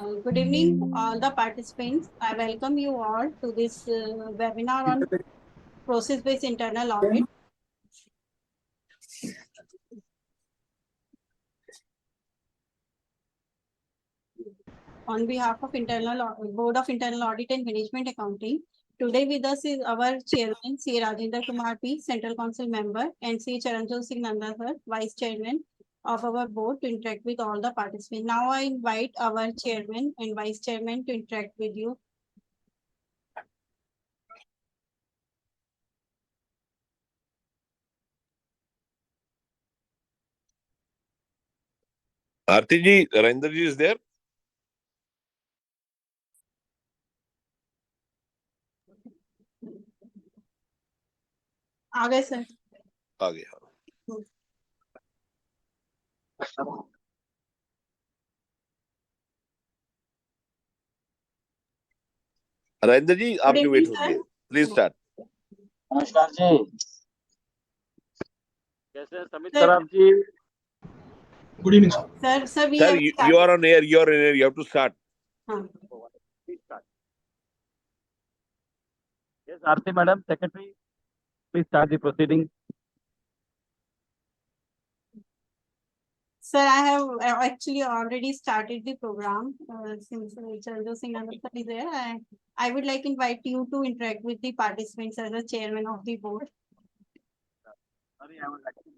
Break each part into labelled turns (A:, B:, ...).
A: Good evening, all the participants. I welcome you all to this webinar on process-based internal audit. On behalf of Board of Internal Audit and Management Accounting, today with us is our Chairman, C. Rajendra Kumar P., Central Council Member, and C. Charanjot Singh Nanda Sir, Vice Chairman of our board to interact with all the participants. Now I invite our Chairman and Vice Chairman to interact with you.
B: Aarti ji, Narendra ji is there?
A: आ गए sir
B: आ गया Narendra ji, आपकी wait हो रही है. Please start.
C: नमस्कार जी. कैसे हैं समित सराफ जी?
D: Good evening, sir.
A: Sir,
B: Sir, you are on air. You are on air. You have to start.
C: Please start. Yes, Aarti Madam, Secretary, please start the proceeding.
A: Sir, I have actually already started the program since Charanjot Singh Nanda Sir is there. I would like to invite you to interact with the participants as the chairman of the board.
C: Sorry, I was actually.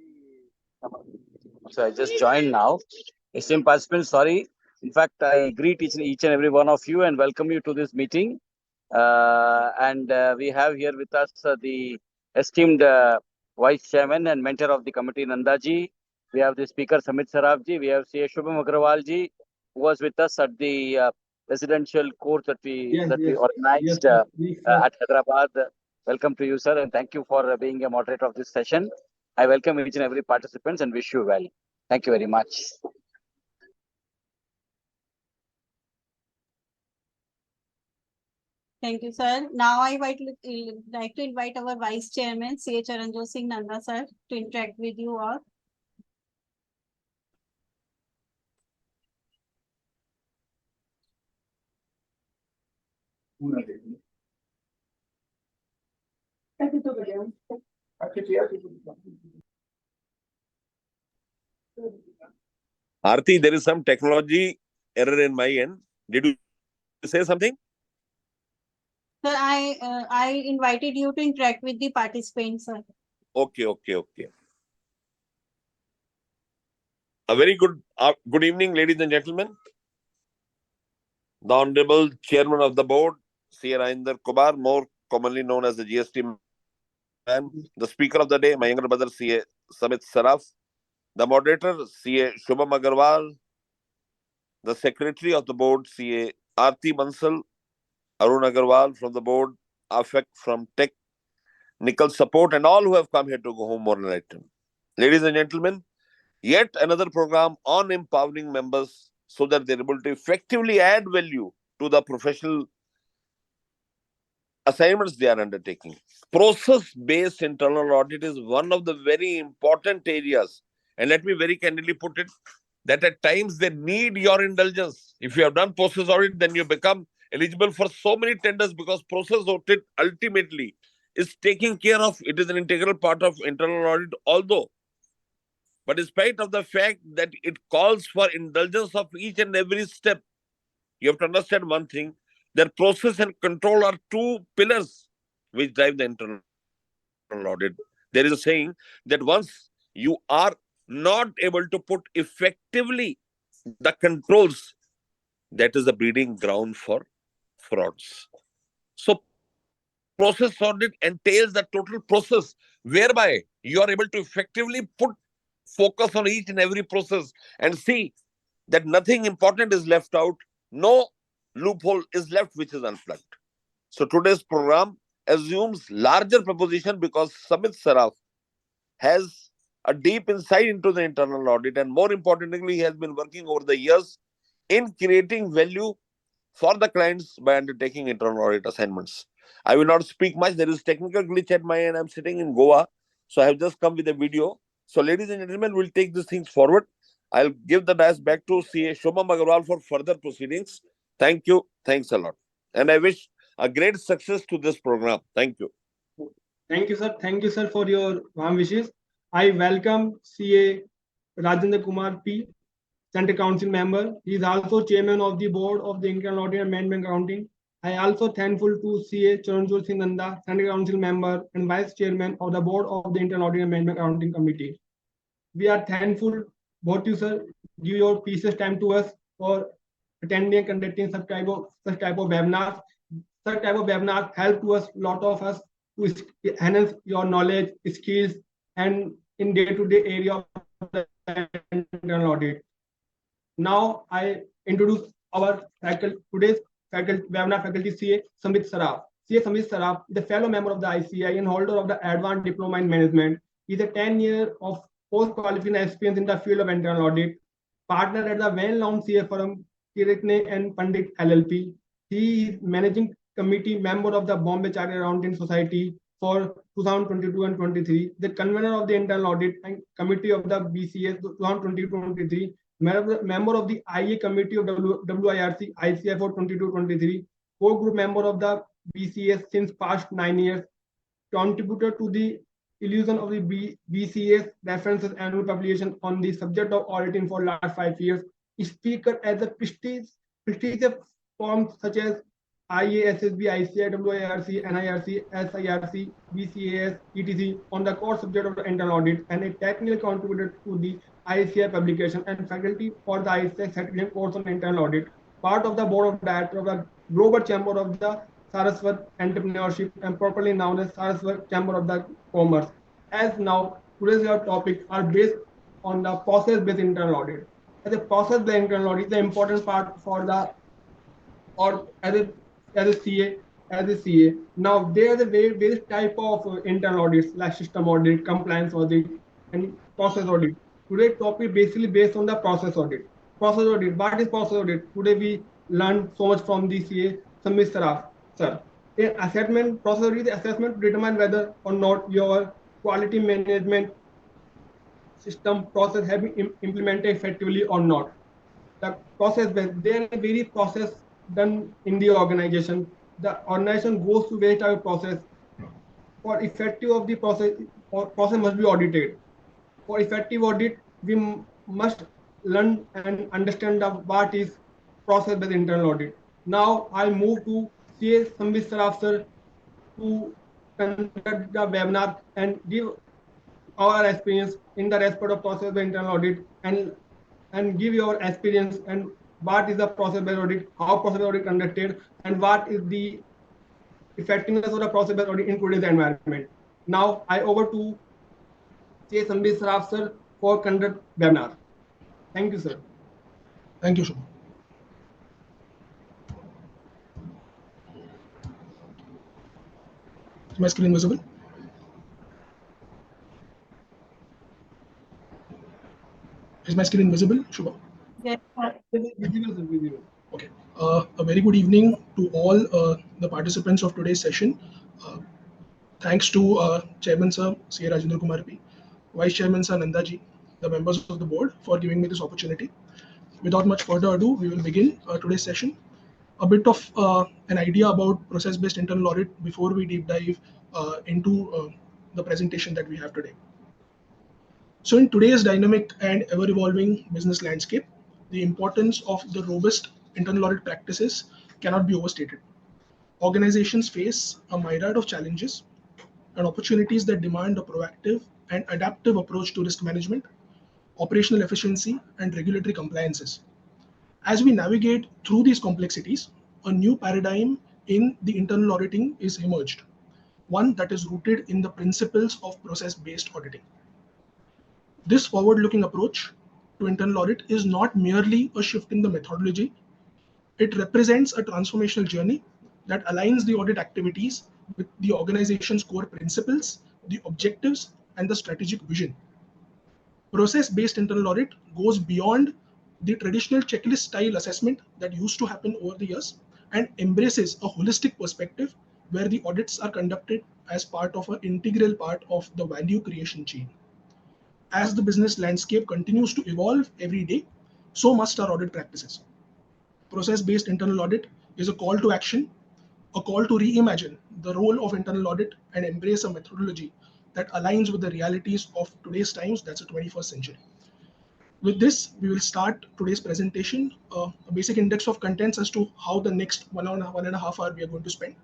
C: So I just joined now. Esteemed participants, sorry. In fact, I greet each and every one of you and welcome you to this meeting. We have here with us the esteemed Vice Chairman and mentor of the committee, Nanda ji. We have the Speaker, Samit Saraf ji. We have C.A. Shubham Agrawal ji, who was with us at the residential course that we organized at Hyderabad. Welcome to you, sir, and thank you for being a moderator of this session. I welcome each and every participant and wish you well. Thank you very much.
A: Thank you, sir. Now I like to invite our Vice Chairman, C.A. Charanjot Singh Nanda sir, to interact with you all.
B: Aarti, there is some technology error in my end. Did you say something?
A: Sir, I invited you to interact with the participants, sir.
B: Okay. A very good evening, ladies and gentlemen. The Honorable Chairman of the Board, C. Rajendra Kumar, more commonly known as the GST man. The Speaker of the Day, my younger brother, C.A. Samit Saraf. The Moderator, C.A. Shubham Agrawal. The Secretary of the Board, C.A. Aarti Bansal. Arun Agarwal from the Board, Afek from Technical Support, and all who have come here to go home more enlightened. Ladies and gentlemen, yet another program on empowering members so that they're able to effectively add value to the professional assignments they are undertaking. Process-based internal audit is one of the very important areas. And let me very candidly put it, that at times they need your indulgence. If you have done process audit, then you become eligible for so many tenders because process audit ultimately is taking care of, it is an integral part of internal audit, although, but in spite of the fact that it calls for indulgence of each and every step, you have to understand one thing, that process and control are two pillars which drive the internal audit. There is a saying that once you are not able to put effectively the controls, that is the breeding ground for frauds. So process audit entails the total process whereby you are able to effectively put focus on each and every process and see that nothing important is left out, no loophole is left which is unplugged. So today's program assumes larger proposition because Samit Saraf has a deep insight into the internal audit, and more importantly, he has been working over the years in creating value for the clients by undertaking internal audit assignments. I will not speak much. There is technical glitch at my end. I'm sitting in Goa, so I have just come with a video. So ladies and gentlemen, we'll take these things forward. I'll give the dais back to C.A. Shubham Agrawal for further proceedings. Thank you. Thanks a lot. And I wish a great success to this program. Thank you.
D: Thank you, sir. Thank you, sir, for your warm wishes. I welcome CA Rajendra Kumar P, Central Council member. He is also chairman of the board of the Internal Audit and Management Accounting. I also thankful to CA Charanjot Singh Nanda, Central Council member and vice chairman of the board of the Internal Audit and Management Accounting Committee. We are thankful both you, sir, give your precious time to us for attending and conducting such type of webinars. Such type of webinars help to us, lot of us, to enhance your knowledge, skills, and in day-to-day area of the internal audit. Now I introduce our faculty, today's faculty webinar faculty, CA Samit Saraf. CA Samit Saraf is a fellow member of the ICI and holder of the Advanced Diploma in Management. He is a 10-year of post-qualifying experience in the field of internal audit. Partner at the well-known CA firm Kiritne and Pandit LLP. He is managing committee member of the Bombay Chartered Accountant Society for 2022 and 23. The convener of the internal audit and committee of the BCS 2022-23. Member of the IA committee of WIRC ICI for 22-23. Core group member of the BCS since past 9 years. Contributor to the illusion of the BCS references annual publication on the subject of auditing for last 5 years. Speaker at the prestigious forums such as IA, SSB, ICI, WIRC, NIRC, SIRC, BCAS, ETC on the core subject of the internal audit, and a technical contributor to the ICI publication and faculty for the ICI certificate course on internal audit. Part of the board of directors of the Global Chamber of the Saraswat Entrepreneurship and properly known as Saraswat Chamber of the Commerce. As now, today's topic are based on the process-based internal audit. As a process-based internal audit, the important part for the or as a CA. Now there are the various type of internal audits like system audit, compliance audit, and process audit. Today topic basically based on the process audit. Process audit. What is process audit? Today we learned so much from the CA Samit Saraf, sir. Assessment process audit is the assessment to determine whether or not your quality management system process have been implemented effectively or not. The process, there are various process done in the organization. The organization goes to various type of process. For effective of the process, or process must be audited. For effective audit, we must learn and understand what is process-based internal audit. Now I move to CA Samit Saraf sir to conduct the webinar and give our experience in the respect of process-based internal audit and give your experience and what is the process-based audit, how process-based audit conducted, and what is the effectiveness of the process-based audit in today's environment. Now I over to C. Samit Saraf sir for conduct webinar. Thank you, sir.
E: Thank you, Shubha. Is my screen visible? Is my screen visible, Shubha?
A: Yes, sir.
D: Visible.
E: Okay. A very good evening to all the participants of today's session. Thanks to Chairman Sir C. Rajendra Kumar P, Vice Chairman Sir Nandaji, the members of the board for giving me this opportunity. Without much further ado, we will begin today's session. A bit of an idea about process-based internal audit before we deep dive into the presentation that we have today. So in today's dynamic and ever-evolving business landscape, the importance of the robust internal audit practices cannot be overstated. Organizations face a myriad of challenges and opportunities that demand a proactive and adaptive approach to risk management, operational efficiency, and regulatory compliances. As we navigate through these complexities, a new paradigm in the internal auditing is emerged, one that is rooted in the principles of process-based auditing. This forward-looking approach to internal audit is not merely a shift in the methodology. It represents a transformational journey that aligns the audit activities with the organization's core principles, the objectives, and the strategic vision. Process-based internal audit goes beyond the traditional checklist-style assessment that used to happen over the years and embraces a holistic perspective where the audits are conducted as part of an integral part of the value creation chain. As the business landscape continues to evolve every day, so must our audit practices. process-based internal audit is a call to action, a call to reimagine the role of internal audit and embrace a methodology that aligns with the realities of today's times, that's the 21st century. With this, we will start today's presentation, a basic index of contents as to how the next 1.5 hours we are going to spend.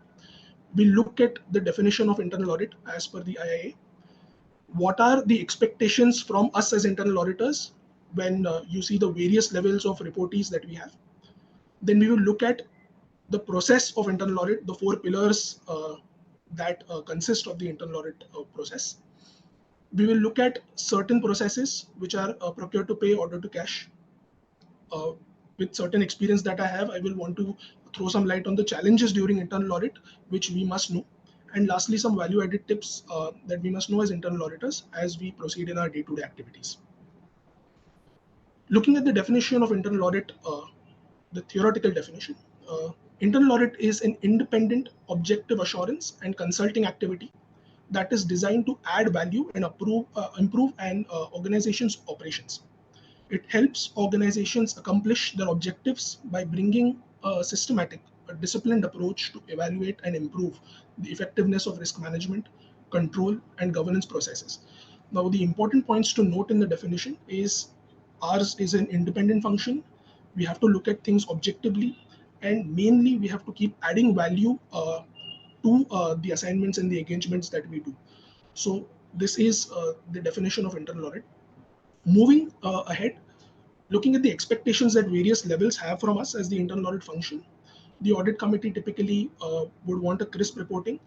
E: We'll look at the definition of internal audit as per the IIA. What are the expectations from us as internal auditors when you see the various levels of reportees that we have? Then we will look at the process of internal audit, the 4 pillars that consist of the internal audit process. We will look at certain processes which are procure to pay, order to cash. With certain experience that I have, I will want to throw some light on the challenges during internal audit, which we must know. And lastly, some value-added tips that we must know as internal auditors as we proceed in our day-to-day activities. Looking at the definition of internal audit, the theoretical definition, internal audit is an independent, objective assurance and consulting activity that is designed to add value and improve an organization's operations. It helps organizations accomplish their objectives by bringing a systematic, a disciplined approach to evaluate and improve the effectiveness of risk management, control, and governance processes. Now, the important points to note in the definition is ours is an independent function. We have to look at things objectively, and mainly we have to keep adding value to the assignments and the engagements that we do. So this is the definition of internal audit. Moving ahead, looking at the expectations that various levels have from us as the internal audit function, the audit committee typically would want a crisp reporting,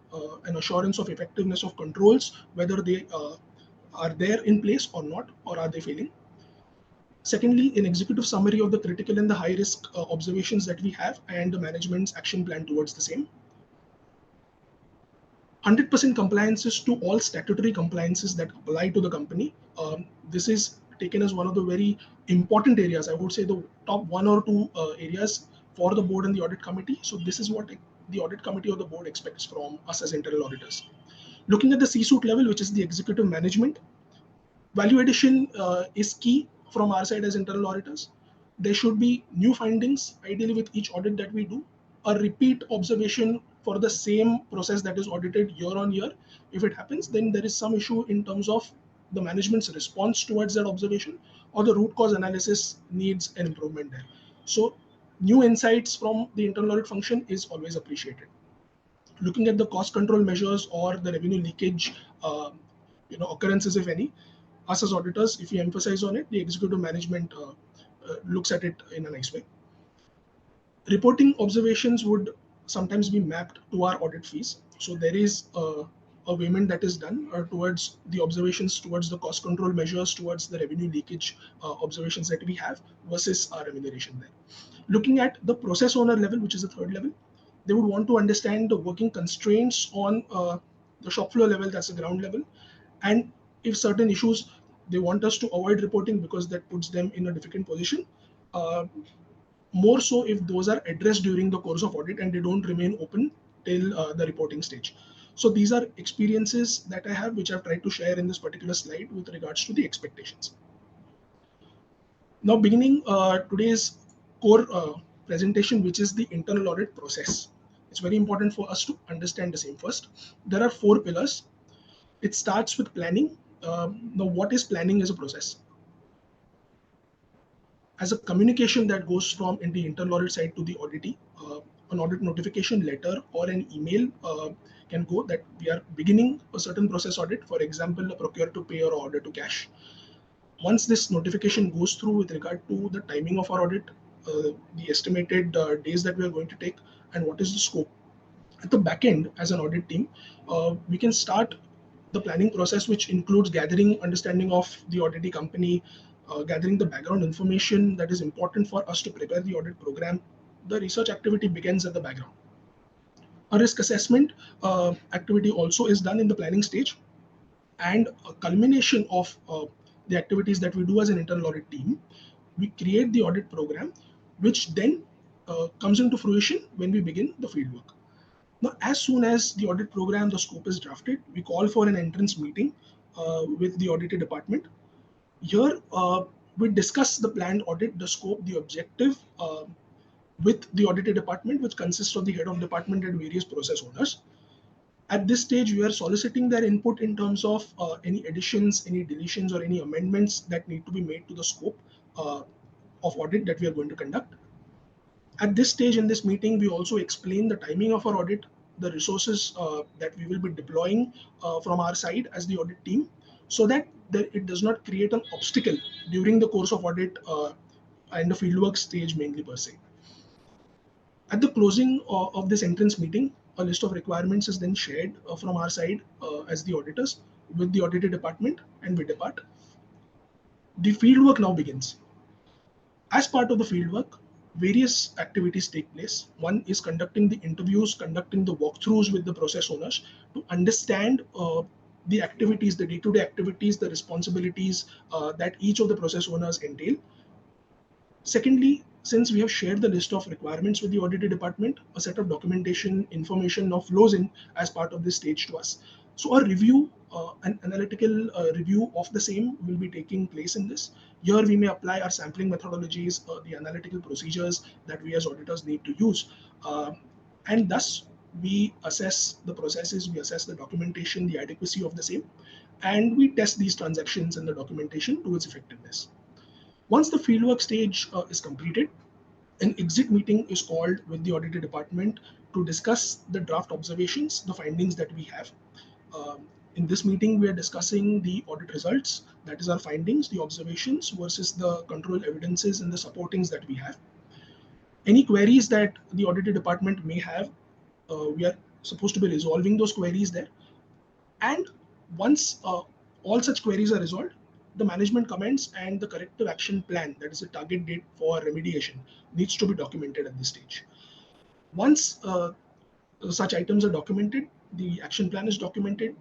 E: an assurance of effectiveness of controls, whether they are there in place or not, or are they failing. Secondly, an executive summary of the critical and the high risk observations that we have and the management's action plan towards the same. 100% compliances to all statutory compliances that apply to the company. This is taken as one of the very important areas. I would say the top 1 or 2 areas for the board and the audit committee. So this is what the audit committee or the board expects from us as internal auditors. Looking at the C-suite level, which is the executive management, value addition is key from our side as internal auditors. There should be new findings, ideally with each audit that we do, a repeat observation for the same process that is audited year on year. If it happens, then there is some issue in terms of the management's response towards that observation, or the root cause analysis needs an improvement there. So new insights from the internal audit function is always appreciated. Looking at the cost control measures or the revenue leakage occurrences, if any, us as auditors, if we emphasize on it, the executive management looks at it in a nice way. Reporting observations would sometimes be mapped to our audit fees. So there is a payment that is done towards the observations, towards the cost control measures, towards the revenue leakage observations that we have versus our remuneration there. Looking at the process owner level, which is the 3rd level, they would want to understand the working constraints on the shop floor level, that's the ground level. And if certain issues, they want us to avoid reporting because that puts them in a difficult position. More so if those are addressed during the course of audit and they don't remain open till the reporting stage. So these are experiences that I have, which I've tried to share in this particular slide with regards to the expectations. Now beginning today's core presentation, which is the internal audit process. It's very important for us to understand the same first. There are 4 pillars. It starts with planning. Now what is planning as a process? As a communication that goes from in the internal audit side to the auditee, an audit notification letter or an email can go that we are beginning a certain process audit, for example, a procure to pay or order to cash. Once this notification goes through with regard to the timing of our audit, the estimated days that we are going to take, and what is the scope. At the back end, as an audit team, we can start the planning process, which includes gathering understanding of the auditee company, gathering the background information that is important for us to prepare the audit program. The research activity begins at the background. A risk assessment activity also is done in the planning stage, and a culmination of the activities that we do as an internal audit team, we create the audit program, which then comes into fruition when we begin the fieldwork. Now, as soon as the audit program, the scope is drafted, we call for an entrance meeting with the auditing department. Here, we discuss the planned audit, the scope, the objective, with the audited department, which consists of the head of department and various process owners. At this stage, we are soliciting their input in terms of any additions, any deletions, or any amendments that need to be made to the scope of audit that we are going to conduct. At this stage in this meeting, we also explain the timing of our audit, the resources that we will be deploying from our side as the audit team, so that it does not create an obstacle during the course of audit and the fieldwork stage mainly per se. At the closing of this entrance meeting, a list of requirements is then shared from our side as the auditors with the audited department, and we depart. The fieldwork now begins. As part of the fieldwork, various activities take place. One is conducting the interviews, conducting the walkthroughs with the process owners to understand the activities, the day-to-day activities, the responsibilities that each of the process owners entail. Secondly, since we have shared the list of requirements with the audited department, a set of documentation information now flows in as part of this stage to us. So a review, an analytical review of the same will be taking place in this. Here we may apply our sampling methodologies, the analytical procedures that we as auditors need to use. And thus we assess the processes, we assess the documentation, the adequacy of the same, and we test these transactions and the documentation to its effectiveness. Once the fieldwork stage is completed, an exit meeting is called with the audited department to discuss the draft observations, the findings that we have. In this meeting, we are discussing the audit results, that is our findings, the observations versus the control evidences and the supportings that we have. Any queries that the audited department may have, we are supposed to be resolving those queries there. And once all such queries are resolved, the management comments and the corrective action plan, that is a target date for remediation, needs to be documented at this stage. Once such items are documented, the action plan is documented,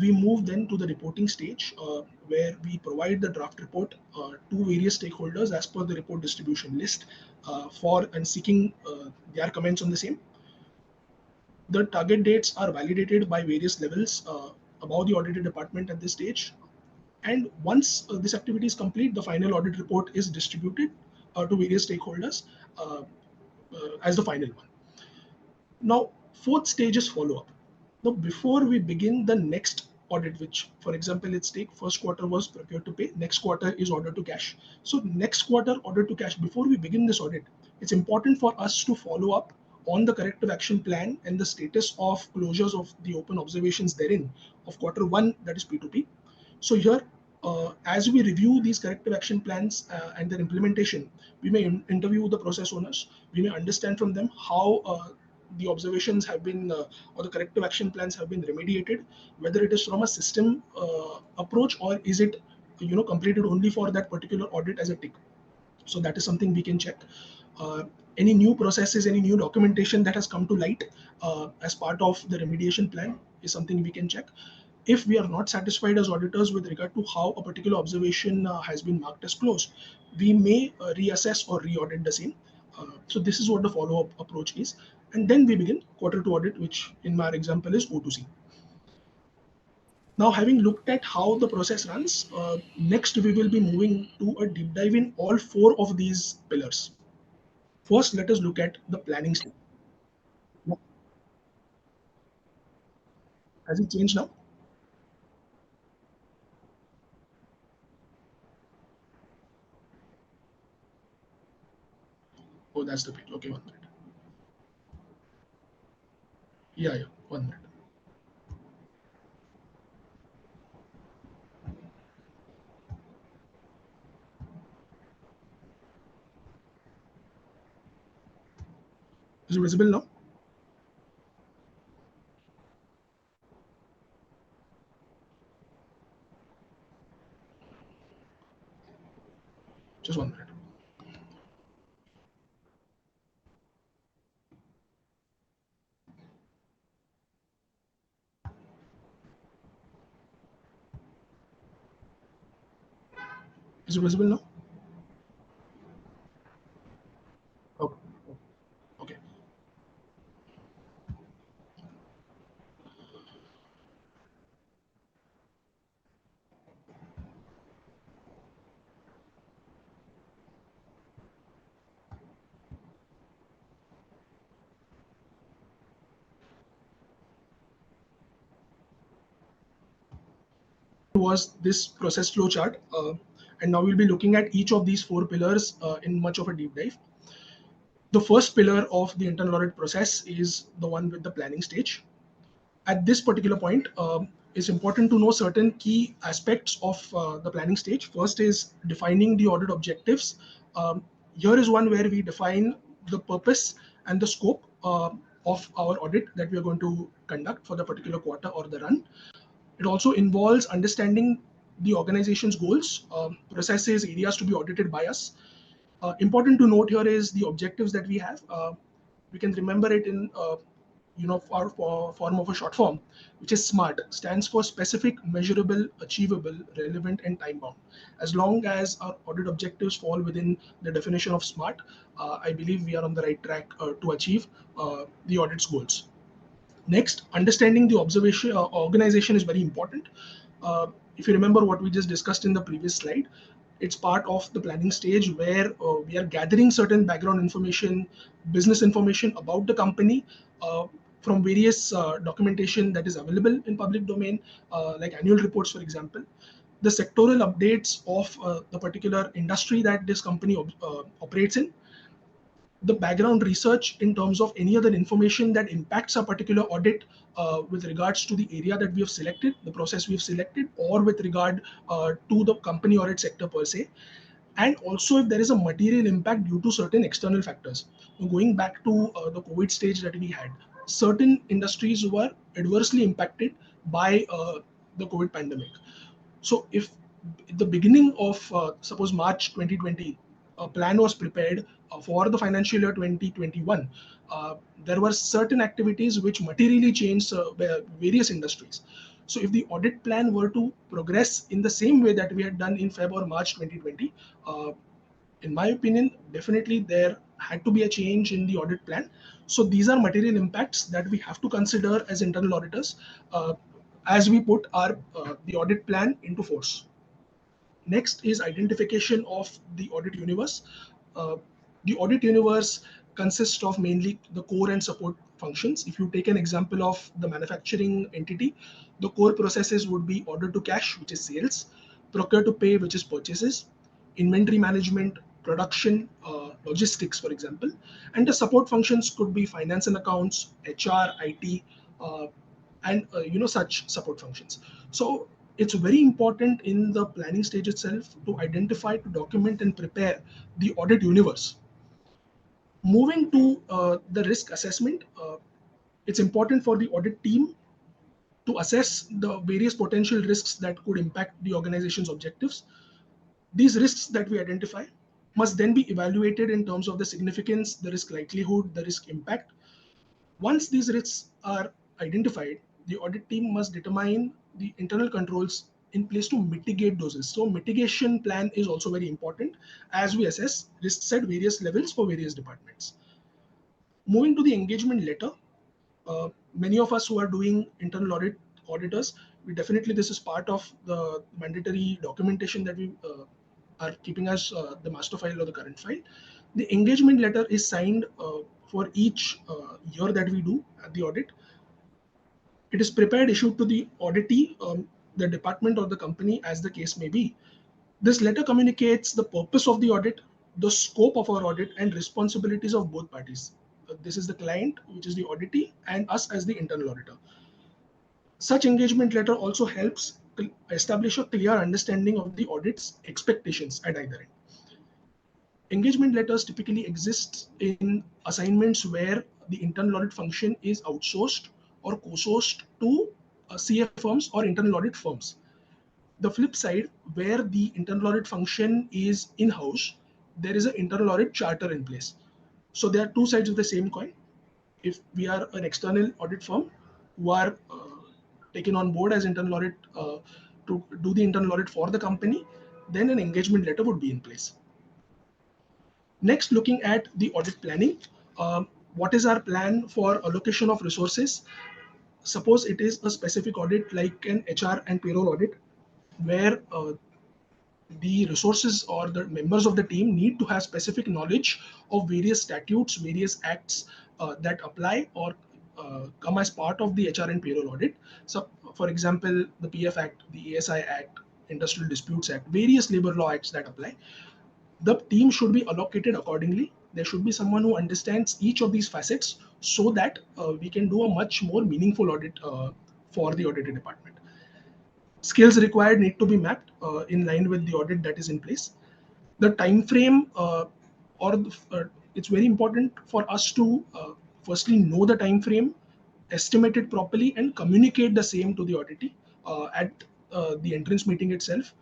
E: we move then to the reporting stage where we provide the draft report to various stakeholders as per the report distribution list for and seeking their comments on the same. The target dates are validated by various levels above the audited department at this stage. And once this activity is complete, the final audit report is distributed to various stakeholders as the final one. Now, fourth stage is follow-up. Now, before we begin the next audit, which, for example, let's take first quarter was procure to pay, next quarter is order to cash. So next quarter order to cash, before we begin this audit, it's important for us to follow up on the corrective action plan and the status of closures of the open observations therein of quarter one, that is P2P. So here, as we review these corrective action plans and their implementation, we may interview the process owners. We may understand from them how the observations have been or the corrective action plans have been remediated, whether it is from a system approach or is it completed only for that particular audit as a tick. So that is something we can check. Any new processes, any new documentation that has come to light as part of the remediation plan is something we can check. If we are not satisfied as auditors with regard to how a particular observation has been marked as closed, we may reassess or re-audit the same. So this is what the follow-up approach is. And then we begin quarter two audit, which in my example is O2C. Now, having looked at how the process runs, next we will be moving to a deep dive in all four of these pillars. First, let us look at the planning stage. Has it changed now? Oh, that's the page. Okay, 1 minute. Yeah, 1 minute. Is it visible now? Just 1 minute. Is it visible now? Okay. Okay. was this process flow chart. And now we'll be looking at each of these 4 pillars in much of a deep dive. The first pillar of the internal audit process is the one with the planning stage. At this particular point, it's important to know certain key aspects of the planning stage. First is defining the audit objectives. Here is one where we define the purpose and the scope of our audit that we are going to conduct for the particular quarter or the run. It also involves understanding the organization's goals, processes, areas to be audited by us. Important to note here is the objectives that we have. We can remember it in form of a short form, which is SMART, stands for specific, measurable, achievable, relevant, and time bound. As long as our audit objectives fall within the definition of SMART, I believe we are on the right track to achieve the audit's goals. Next, understanding the organization is very important. If you remember what we just discussed in the previous slide, it's part of the planning stage where we are gathering certain background information, business information about the company from various documentation that is available in public domain, like annual reports, for example. The sectoral updates of the particular industry that this company operates in, the background research in terms of any other information that impacts a particular audit with regards to the area that we have selected, the process we have selected, or with regard to the company or its sector per se. And also if there is a material impact due to certain external factors. Going back to the COVID stage that we had, certain industries were adversely impacted by the COVID pandemic. So if at the beginning of suppose March 2020, a plan was prepared for the financial year 2021, there were certain activities which materially changed various industries. So if the audit plan were to progress in the same way that we had done in Feb or March 2020, in my opinion, definitely there had to be a change in the audit plan. So these are material impacts that we have to consider as internal auditors as we put our the audit plan into force. Next is identification of the audit universe. Uh, the audit universe consists of mainly the core and support functions. If you take an example of the manufacturing entity, the core processes would be order to cash, which is sales, procure to pay, which is purchases, inventory management, production, logistics, for example, and the support functions could be finance and accounts, HR, IT, uh, and such support functions. So it's very important in the planning stage itself to identify, to document, and prepare the audit universe. Moving to the risk assessment, it's important for the audit team to assess the various potential risks that could impact the organization's objectives. These risks that we identify must then be evaluated in terms of the significance, the risk likelihood, the risk impact. Once these risks are identified, the audit team must determine the internal controls in place to mitigate those risks. So mitigation plan is also very important as we assess risks at various levels for various departments. Moving to the engagement letter, many of us who are doing internal auditors, we definitely, this is part of the mandatory documentation that we are keeping as the master file or the current file. The engagement letter is signed for each year that we do at the audit. It is prepared, issued to the auditee, the department or the company, as the case may be. This letter communicates the purpose of the audit, the scope of our audit, and responsibilities of both parties. This is the client, which is the auditee, and us as the internal auditor. Such engagement letter also helps establish a clear understanding of the audit's expectations at either end. Engagement letters typically exist in assignments where the internal audit function is outsourced or co-sourced to CA firms or internal audit firms. The flip side, where the internal audit function is in-house, there is an internal audit charter in place. So there are two sides of the same coin. If we are an external audit firm who are taken on board as internal audit to do the internal audit for the company, then an engagement letter would be in place. Next, looking at the audit planning, what is our plan for allocation of resources? Suppose it is a specific audit like an HR and payroll audit, where the resources or the members of the team need to have specific knowledge of various statutes, various acts that apply or come as part of the HR and payroll audit. So, for example, the PF Act, the ASI Act, Industrial Disputes Act, various labor law acts that apply. The team should be allocated accordingly. There should be someone who understands each of these facets so that we can do a much more meaningful audit for the audited department. Skills required need to be mapped in line with the audit that is in place. The time frame it's very important for us to firstly know the time frame, estimate it properly, and communicate the same to the auditee at the entrance meeting itself,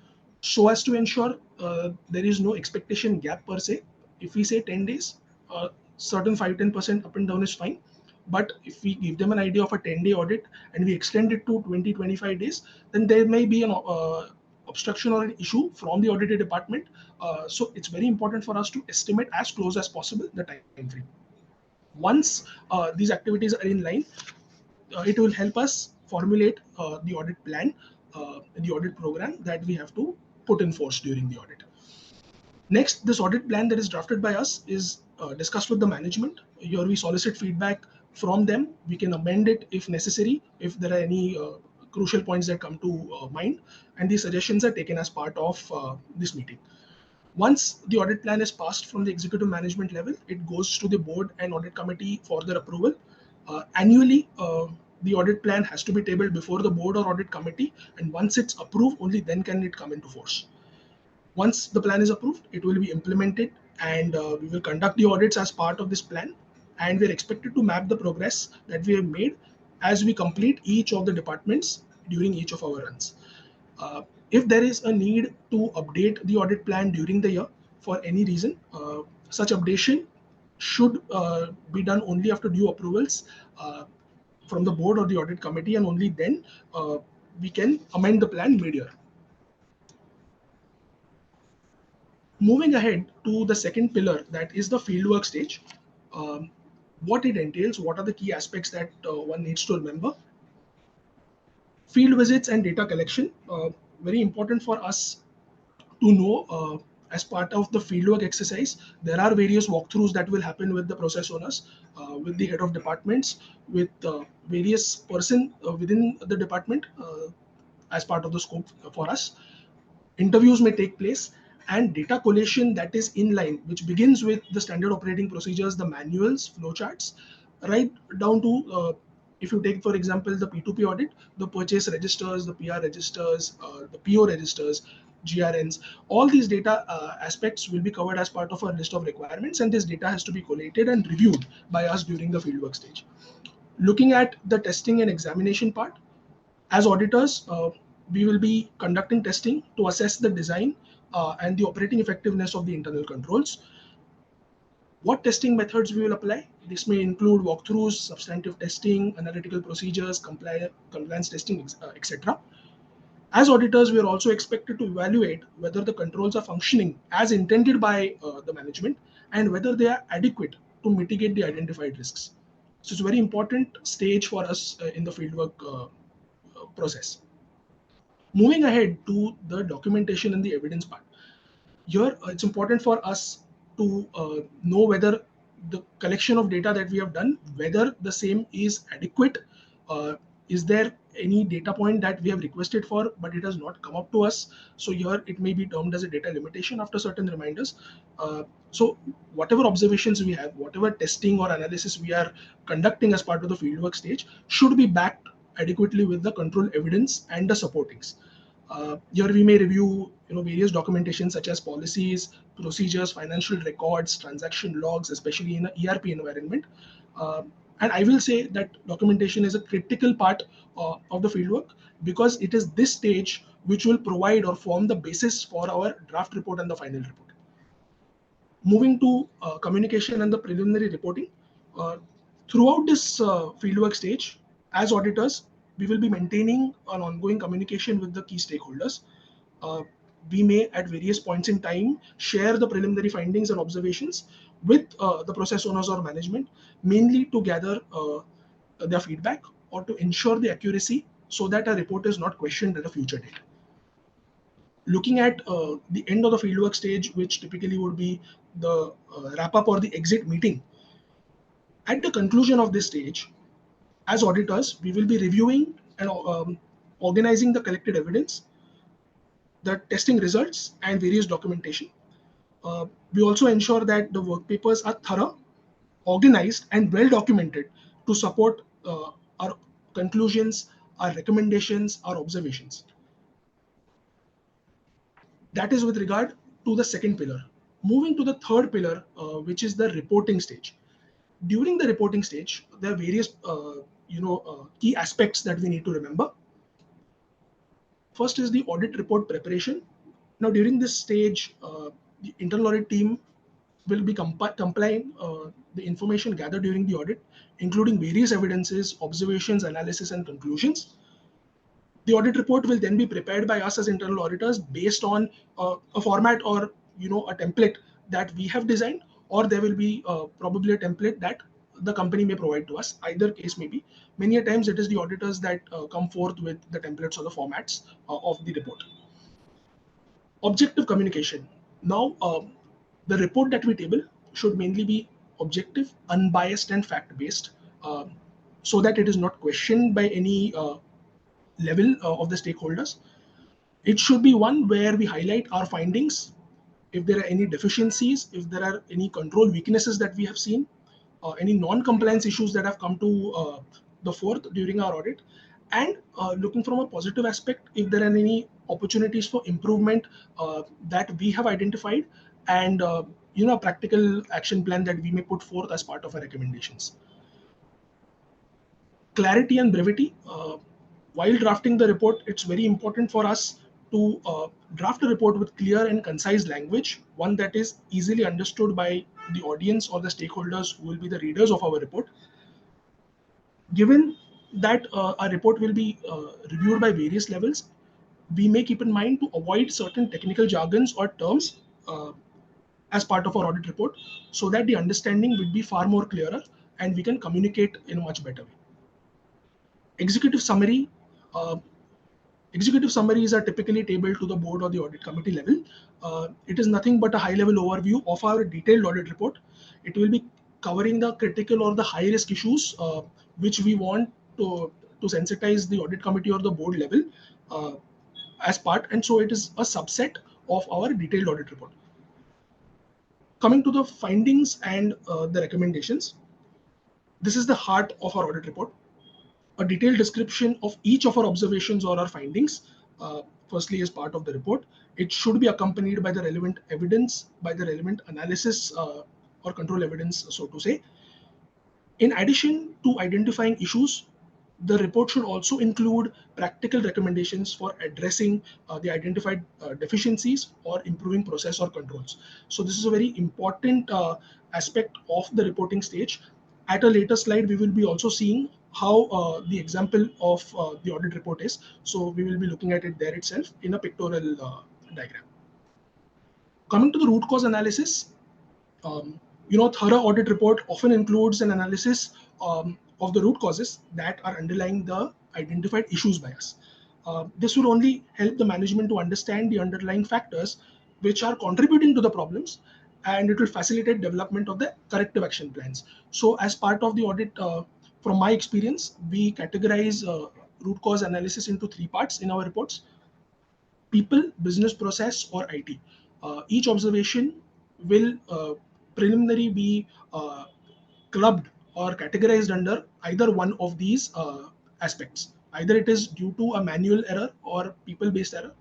E: so as to ensure there is no expectation gap per se. If we say 10 days, certain 5-10% up and down is fine. But if we give them an idea of a 10-day audit and we extend it to 20-25 days, then there may be an obstruction or an issue from the audited department. So it's very important for us to estimate as close as possible the time frame. Once these activities are in line, it will help us formulate the audit plan, the audit program that we have to put in force during the audit. Next, this audit plan that is drafted by us is discussed with the management. Here we solicit feedback from them. We can amend it if necessary, if there are any crucial points that come to mind, and these suggestions are taken as part of this meeting. Once the audit plan is passed from the executive management level, it goes to the board and audit committee for their approval. Annually, the audit plan has to be tabled before the board or audit committee, and once it's approved, only then can it come into force. Once the plan is approved, it will be implemented, and we will conduct the audits as part of this plan. And we're expected to map the progress that we have made as we complete each of the departments during each of our runs. If there is a need to update the audit plan during the year for any reason, such updation should be done only after due approvals from the board or the audit committee, and only then we can amend the plan mid-year. Moving ahead to the second pillar, that is the fieldwork stage. What it entails, what are the key aspects that one needs to remember? Field visits and data collection, very important for us to know. As part of the fieldwork exercise, there are various walkthroughs that will happen with the process owners, with the head of departments, with various person within the department as part of the scope for us. Interviews may take place, and data collation that is in line, which begins with the standard operating procedures, the manuals, flowcharts, right down to if you take, for example, the P2P audit, the purchase registers, the PR registers, the PO registers, GRNs, all these data aspects will be covered as part of our list of requirements, and this data has to be collated and reviewed by us during the fieldwork stage. Looking at the testing and examination part, as auditors, we will be conducting testing to assess the design and the operating effectiveness of the internal controls. What testing methods we will apply? This may include walkthroughs, substantive testing, analytical procedures, compliance testing, etc. As auditors, we are also expected to evaluate whether the controls are functioning as intended by the management and whether they are adequate to mitigate the identified risks. So it's a very important stage for us in the fieldwork process. Moving ahead to the documentation and the evidence part. Here, it's important for us to know whether the collection of data that we have done, whether the same is adequate. Is there any data point that we have requested for, but it has not come up to us? So here it may be termed as a data limitation after certain reminders. So whatever observations we have, whatever testing or analysis we are conducting as part of the fieldwork stage should be backed adequately with the control evidence and the supportings. Here we may review various documentation such as policies, procedures, financial records, transaction logs, especially in an ERP environment. And I will say that documentation is a critical part of the fieldwork, because it is this stage which will provide or form the basis for our draft report and the final report. Moving to communication and the preliminary reporting. Throughout this fieldwork stage, as auditors, we will be maintaining an ongoing communication with the key stakeholders. We may, at various points in time, share the preliminary findings and observations with the process owners or management, mainly to gather their feedback or to ensure the accuracy so that a report is not questioned at a future date. Looking at the end of the fieldwork stage, which typically would be the wrap up or the exit meeting. At the conclusion of this stage, As auditors, we will be reviewing and organizing the collected evidence, the testing results, and various documentation. We also ensure that the work papers are thorough, organized, and well documented to support our conclusions, our recommendations, our observations. That is with regard to the second pillar. Moving to the third pillar, which is the reporting stage. During the reporting stage, there are various key aspects that we need to remember. First is the audit report preparation. Now, during this stage, the internal audit team will be complying the information gathered during the audit, including various evidences, observations, analysis, and conclusions. The audit report will then be prepared by us as internal auditors based on a format or a template that we have designed, or there will be probably a template that the company may provide to us. Either case may be. Many a times it is the auditors that come forth with the templates or the formats of the report. Objective communication. Now, the report that we table should mainly be objective, unbiased, and fact-based, so that it is not questioned by any level of the stakeholders. It should be one where we highlight our findings, if there are any deficiencies, if there are any control weaknesses that we have seen, any non-compliance issues that have come to the forth during our audit, and looking from a positive aspect, if there are any opportunities for improvement that we have identified, and a practical action plan that we may put forth as part of our recommendations. Clarity and brevity. While drafting the report, it's very important for us to draft a report with clear and concise language, one that is easily understood by the audience or the stakeholders who will be the readers of our report. Given that our report will be reviewed by various levels, we may keep in mind to avoid certain technical jargons or terms as part of our audit report, so that the understanding will be far more clearer and we can communicate in a much better way. Executive summary. Executive summaries are typically tabled to the board or the audit committee level. It is nothing but a high-level overview of our detailed audit report. It will be covering the critical or the high-risk issues which we want to sensitize the audit committee or the board level as part, and so it is a subset of our detailed audit report. Coming to the findings and the recommendations, this is the heart of our audit report. A detailed description of each of our observations or our findings, firstly, as part of the report. It should be accompanied by the relevant evidence, by the relevant analysis or control evidence, so to say. In addition to identifying issues, the report should also include practical recommendations for addressing the identified deficiencies or improving process or controls. So this is a very important aspect of the reporting stage. At a later slide, we will be also seeing how the example of the audit report is. So we will be looking at it there itself in a pictorial diagram. Coming to the root cause analysis, thorough audit report often includes an analysis of the root causes that are underlying the identified issues by us. This will only help the management to understand the underlying factors which are contributing to the problems, and it will facilitate development of the corrective action plans. So as part of the audit, from my experience, we categorize root cause analysis into three parts in our reports: people, business process, or IT. Each observation will preliminary be clubbed or categorized under either one of these aspects. Either it is due to a manual error or people-based error.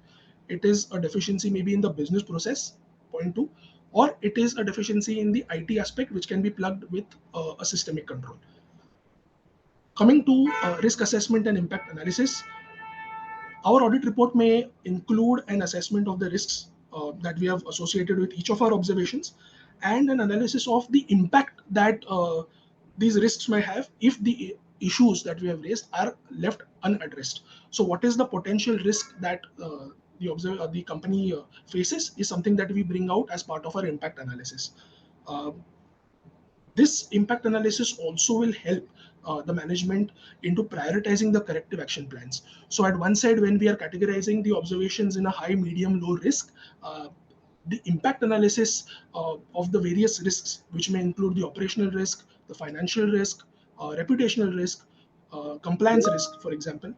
E: It is a deficiency maybe in the business process, point two, or it is a deficiency in the IT aspect, which can be plugged with a systemic control. Coming to risk assessment and impact analysis, our audit report may include an assessment of the risks that we have associated with each of our observations, and an analysis of the impact that these risks may have if the issues that we have raised are left unaddressed. So what is the potential risk that the company faces is something that we bring out as part of our impact analysis. This impact analysis also will help the management into prioritizing the corrective action plans. So at one side, when we are categorizing the observations in a high, medium, low risk, the impact analysis of the various risks, which may include the operational risk, the financial risk, reputational risk, compliance risk, for example.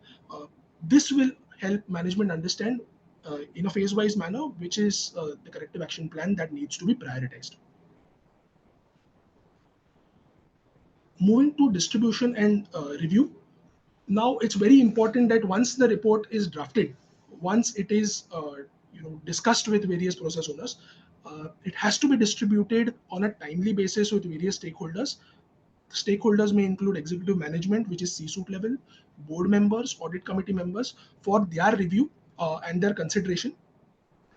E: This will help management understand in a phase-wise manner which is the corrective action plan that needs to be prioritized. Moving to distribution and review. Now it's very important that once the report is drafted, once it is discussed with various process owners, it has to be distributed on a timely basis with various stakeholders. Stakeholders may include executive management, which is C-suite level, board members, audit committee members, for their review and their consideration.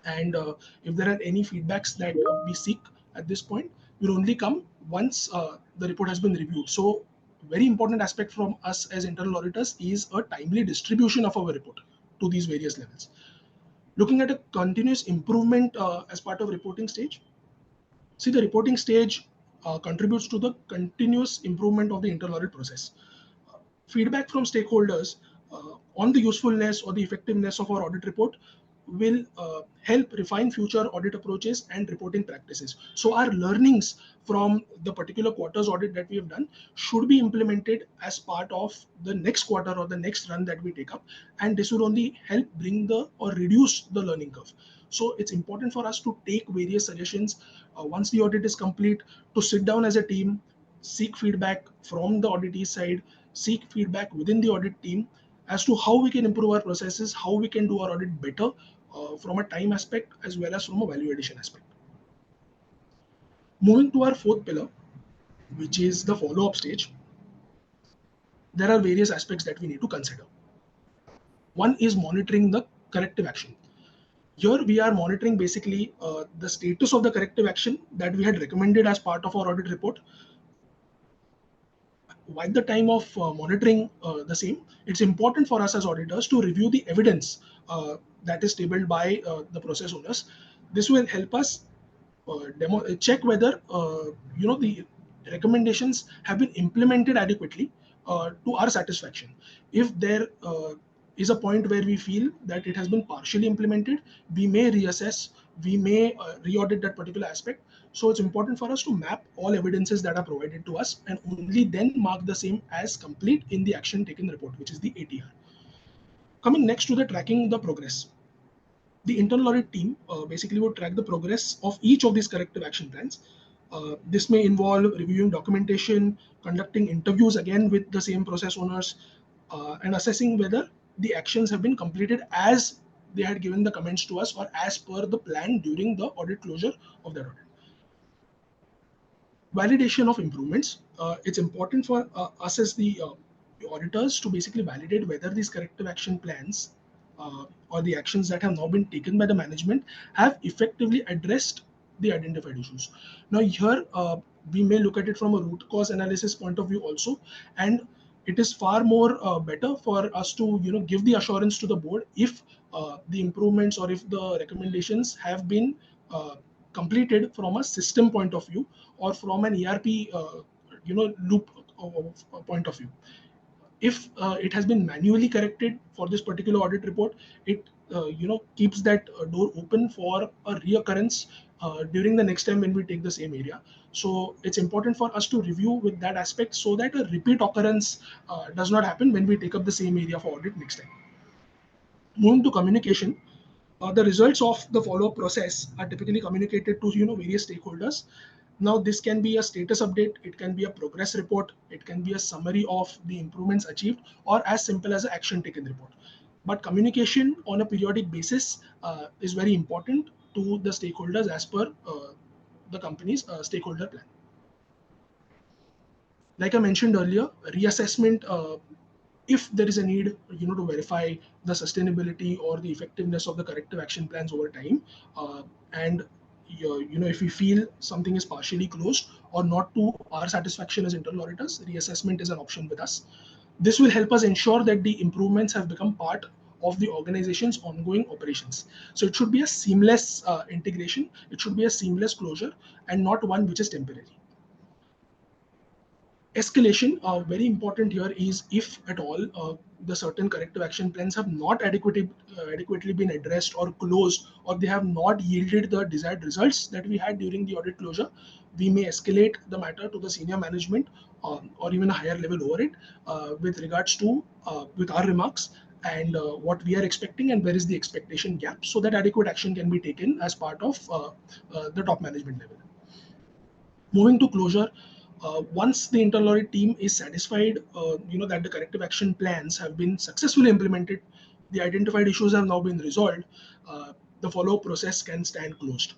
E: And if there are any feedbacks that we seek at this point, will only come once the report has been reviewed. So very important aspect from us as internal auditors is a timely distribution of our report to these various levels. Looking at a continuous improvement as part of reporting stage. See, the reporting stage contributes to the continuous improvement of the internal audit process. Feedback from stakeholders on the usefulness or the effectiveness of our audit report will help refine future audit approaches and reporting practices. So our learnings from the particular quarter's audit that we have done should be implemented as part of the next quarter or the next run that we take up, and this will only help bring the or reduce the learning curve. So it's important for us to take various suggestions once the audit is complete, to sit down as a team, seek feedback from the auditee side, seek feedback within the audit team as to how we can improve our processes, how we can do our audit better from a time aspect as well as from a value addition aspect. Moving to our fourth pillar, which is the follow-up stage, there are various aspects that we need to consider. One is monitoring the corrective action. Here we are monitoring basically the status of the corrective action that we had recommended as part of our audit report. At the time of monitoring the same, it's important for us as auditors to review the evidence that is tabled by the process owners. This will help us check whether the recommendations have been implemented adequately to our satisfaction. If there is a point where we feel that it has been partially implemented, we may reassess, we may re-audit that particular aspect. So it's important for us to map all evidences that are provided to us and only then mark the same as complete in the action taken report, which is the ATR. Coming next to the tracking the progress. The internal audit team basically would track the progress of each of these corrective action plans. This may involve reviewing documentation, conducting interviews again with the same process owners, and assessing whether the actions have been completed as they had given the comments to us or as per the plan during the audit closure of that audit. Validation of improvements. It's important for us as the auditors to basically validate whether these corrective action plans or the actions that have now been taken by the management have effectively addressed the identified issues. Now here we may look at it from a root cause analysis point of view also, and it is far more better for us to give the assurance to the board if the improvements or if the recommendations have been completed from a system point of view or from an ERP loop point of view. If it has been manually corrected for this particular audit report, it keeps that door open for a reoccurrence during the next time when we take the same area. So it's important for us to review with that aspect so that a repeat occurrence does not happen when we take up the same area for audit next time. Moving to communication. The results of the follow-up process are typically communicated to various stakeholders. Now this can be a status update, it can be a progress report, it can be a summary of the improvements achieved, or as simple as an action taken report. But communication on a periodic basis is very important to the stakeholders as per the company's stakeholder plan. Like I mentioned earlier, reassessment, if there is a need to verify the sustainability or the effectiveness of the corrective action plans over time, and if we feel something is partially closed or not to our satisfaction as internal auditors, reassessment is an option with us. This will help us ensure that the improvements have become part of the organization's ongoing operations. So it should be a seamless integration, it should be a seamless closure and not one which is temporary. Escalation, very important here is if at all the certain corrective action plans have not adequately been addressed or closed, or they have not yielded the desired results that we had during the audit closure, we may escalate the matter to the senior management or even a higher level over it with regards to with our remarks and what we are expecting and where is the expectation gap, so that adequate action can be taken as part of the top management level. Moving to closure, once the internal audit team is satisfied, that the corrective action plans have been successfully implemented, the identified issues have now been resolved, the follow-up process can stand closed.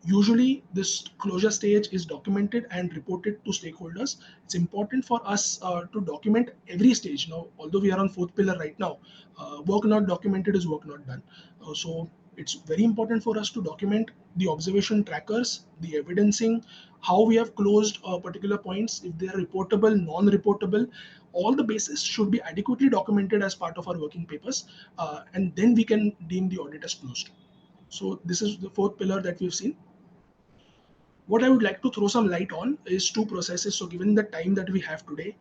E: Usually, this closure stage is documented and reported to stakeholders. It's important for us to document every stage. Now, although we are on fourth pillar right now, work not documented is work not done. So it's very important for us to document the observation trackers, the evidencing, how we have closed particular points, if they are reportable, non-reportable. All the bases should be adequately documented as part of our working papers, and then we can deem the audit as closed. So this is the fourth pillar that we've seen. What I would like to throw some light on is two processes. So given the time that we have today,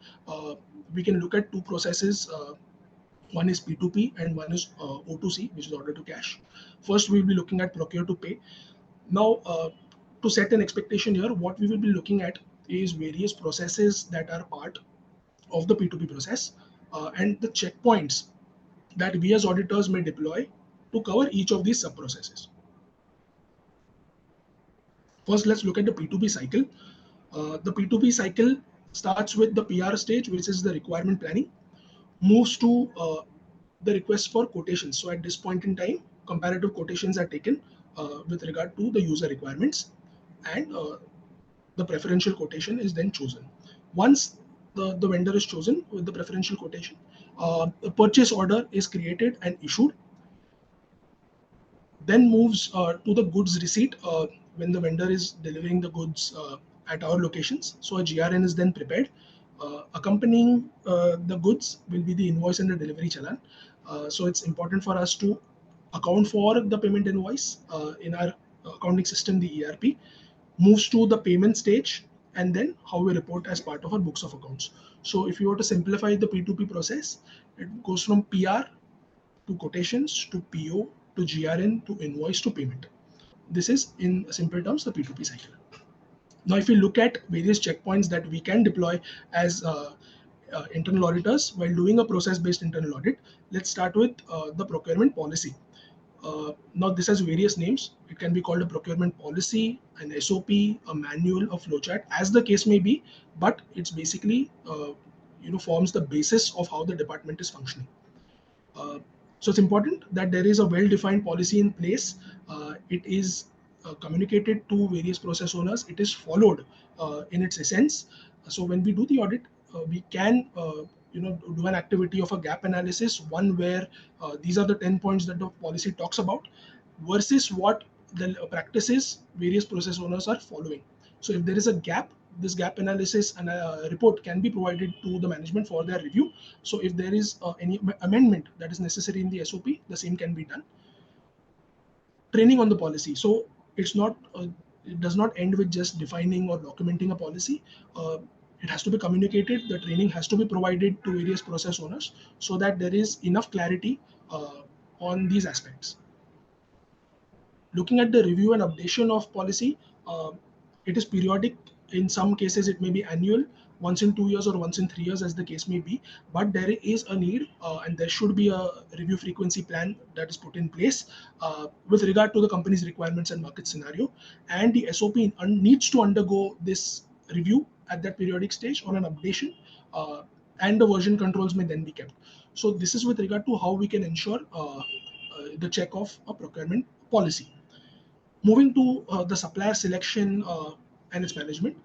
E: we can look at two processes. One is P2P and one is O2C, which is order to cash. First, we'll be looking at procure to pay. Now, to set an expectation here, what we will be looking at is various processes that are part of the P2P process and the checkpoints that we as auditors may deploy to cover each of these sub-processes. First, let's look at the P2P cycle. The P2P cycle starts with the PR stage, which is the requirement planning, moves to the request for quotations. So at this point in time, comparative quotations are taken with regard to the user requirements, and the preferential quotation is then chosen. Once the vendor is chosen with the preferential quotation, the purchase order is created and issued, then moves to the goods receipt when the vendor is delivering the goods at our locations. So a GRN is then prepared. Accompanying the goods will be the invoice and the delivery challan. So it's important for us to account for the payment invoice in our accounting system, the ERP, moves to the payment stage, and then how we report as part of our books of accounts. So if you were to simplify the P2P process, it goes from PR to quotations to PO to GRN to invoice to payment. This is, in simple terms, the P2P cycle. Now, if we look at various checkpoints that we can deploy as internal auditors while doing a process-based internal audit, let's start with the procurement policy. Now, this has various names. It can be called a procurement policy, an SOP, a manual, a flowchart, as the case may be, but it's basically forms the basis of how the department is functioning. So it's important that there is a well-defined policy in place. It is communicated to various process owners. It is followed in its essence. So when we do the audit, we can do an activity of a gap analysis, one where these are the 10 points that the policy talks about versus what the practices various process owners are following. So if there is a gap, this gap analysis and a report can be provided to the management for their review. So if there is any amendment that is necessary in the SOP, the same can be done. Training on the policy. So it's not, it does not end with just defining or documenting a policy. It has to be communicated. The training has to be provided to various process owners so that there is enough clarity on these aspects. Looking at the review and updation of policy, it is periodic. In some cases, it may be annual, once in 2 years or once in 3 years, as the case may be. But there is a need, and there should be a review frequency plan that is put in place with regard to the company's requirements and market scenario. And the SOP needs to undergo this review at that periodic stage on an updation, and the version controls may then be kept. So this is with regard to how we can ensure the check of a procurement policy. Moving to the supplier selection and its management,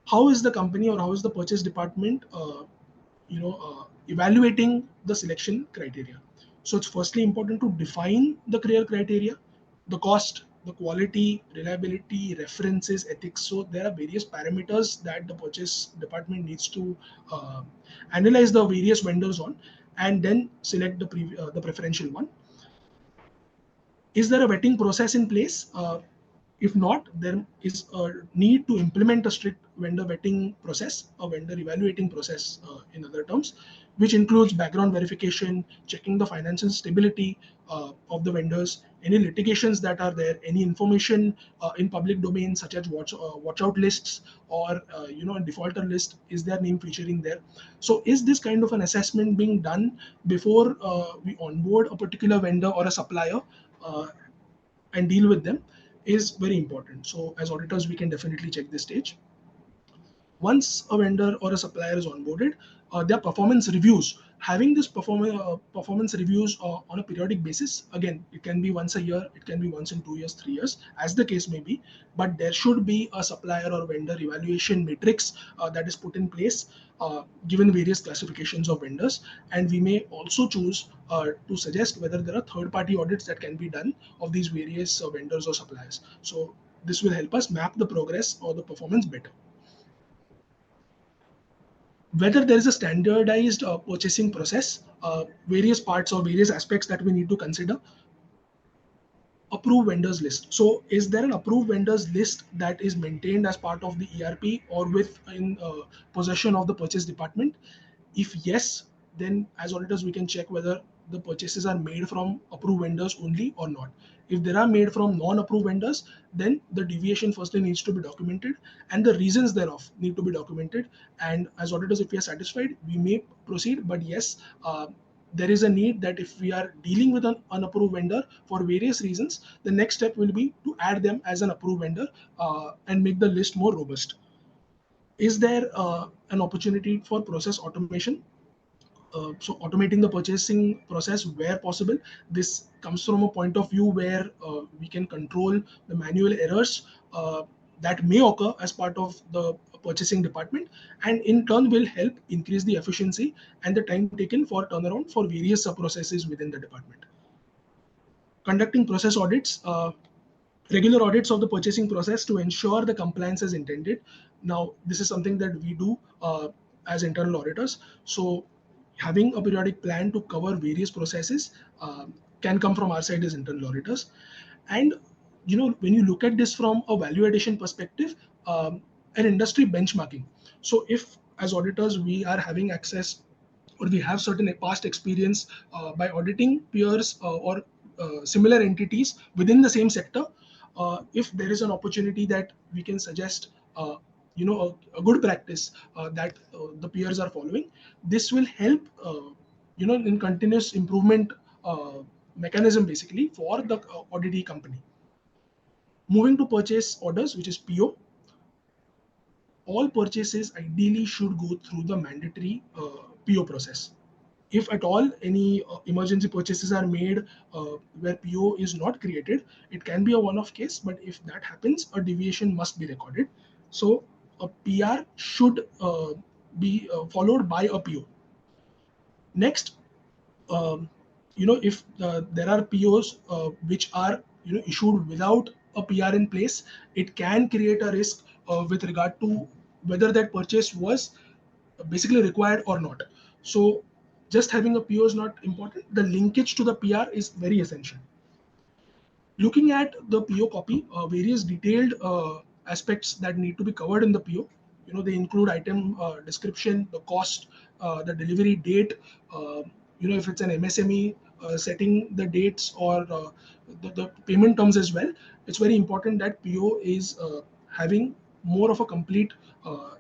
E: how is the company or how is the purchase department evaluating the selection criteria? So it's firstly important to define the clear criteria, the cost, the quality, reliability, references, ethics. So there are various parameters that the purchase department needs to analyze the various vendors on, and then select the preferential one. Is there a vetting process in place? If not, there is a need to implement a strict vendor vetting process, a vendor evaluating process, in other terms, which includes background verification, checking the financial stability of the vendors, any litigations that are there, any information in public domain such as watch out lists or a defaulter list, is their name featuring there? So is this kind of an assessment being done before we onboard a particular vendor or a supplier and deal with them is very important. So as auditors, we can definitely check this stage. Once a vendor or a supplier is onboarded, their performance reviews, having this performance reviews on a periodic basis, again, it can be once a year, it can be once in 2 years, 3 years, as the case may be, but there should be a supplier or vendor evaluation matrix that is put in place given various classifications of vendors. And we may also choose to suggest whether there are third-party audits that can be done of these various vendors or suppliers. So this will help us map the progress or the performance better. Whether there is a standardized purchasing process, various parts or various aspects that we need to consider. Approved vendors list. So is there an approved vendors list that is maintained as part of the ERP or within possession of the purchase department? If yes, then as auditors, we can check whether the purchases are made from approved vendors only or not. If they are made from non-approved vendors, then the deviation firstly needs to be documented and the reasons thereof need to be documented. And as auditors, if we are satisfied, we may proceed. But yes, there is a need that if we are dealing with an unapproved vendor for various reasons, the next step will be to add them as an approved vendor and make the list more robust. Is there an opportunity for process automation? So automating the purchasing process where possible. This comes from a point of view where we can control the manual errors that may occur as part of the purchasing department, and in turn will help increase the efficiency and the time taken for turnaround for various sub processes within the department. Conducting process audits, regular audits of the purchasing process to ensure the compliance is intended. Now, this is something that we do as internal auditors. So having a periodic plan to cover various processes can come from our side as internal auditors. And when you look at this from a value addition perspective, an industry benchmarking. So if as auditors we are having access or we have certain past experience by auditing peers or similar entities within the same sector, if there is an opportunity that we can suggest a good practice that the peers are following, this will help in continuous improvement mechanism basically for the auditee company. Moving to purchase orders, which is PO, all purchases ideally should go through the mandatory PO process. If at all any emergency purchases are made where PO is not created, it can be a one-off case, but if that happens, a deviation must be recorded. So a PR should be followed by a PO. Next, if there are POs which are issued without a PR in place, it can create a risk with regard to whether that purchase was basically required or not. So just having a PO is not important. The linkage to the PR is very essential. Looking at the PO copy, various detailed aspects that need to be covered in the PO. They include item description, the cost, the delivery date. If it's an MSME, setting the dates or the payment terms as well. It's very important that PO is having more of a complete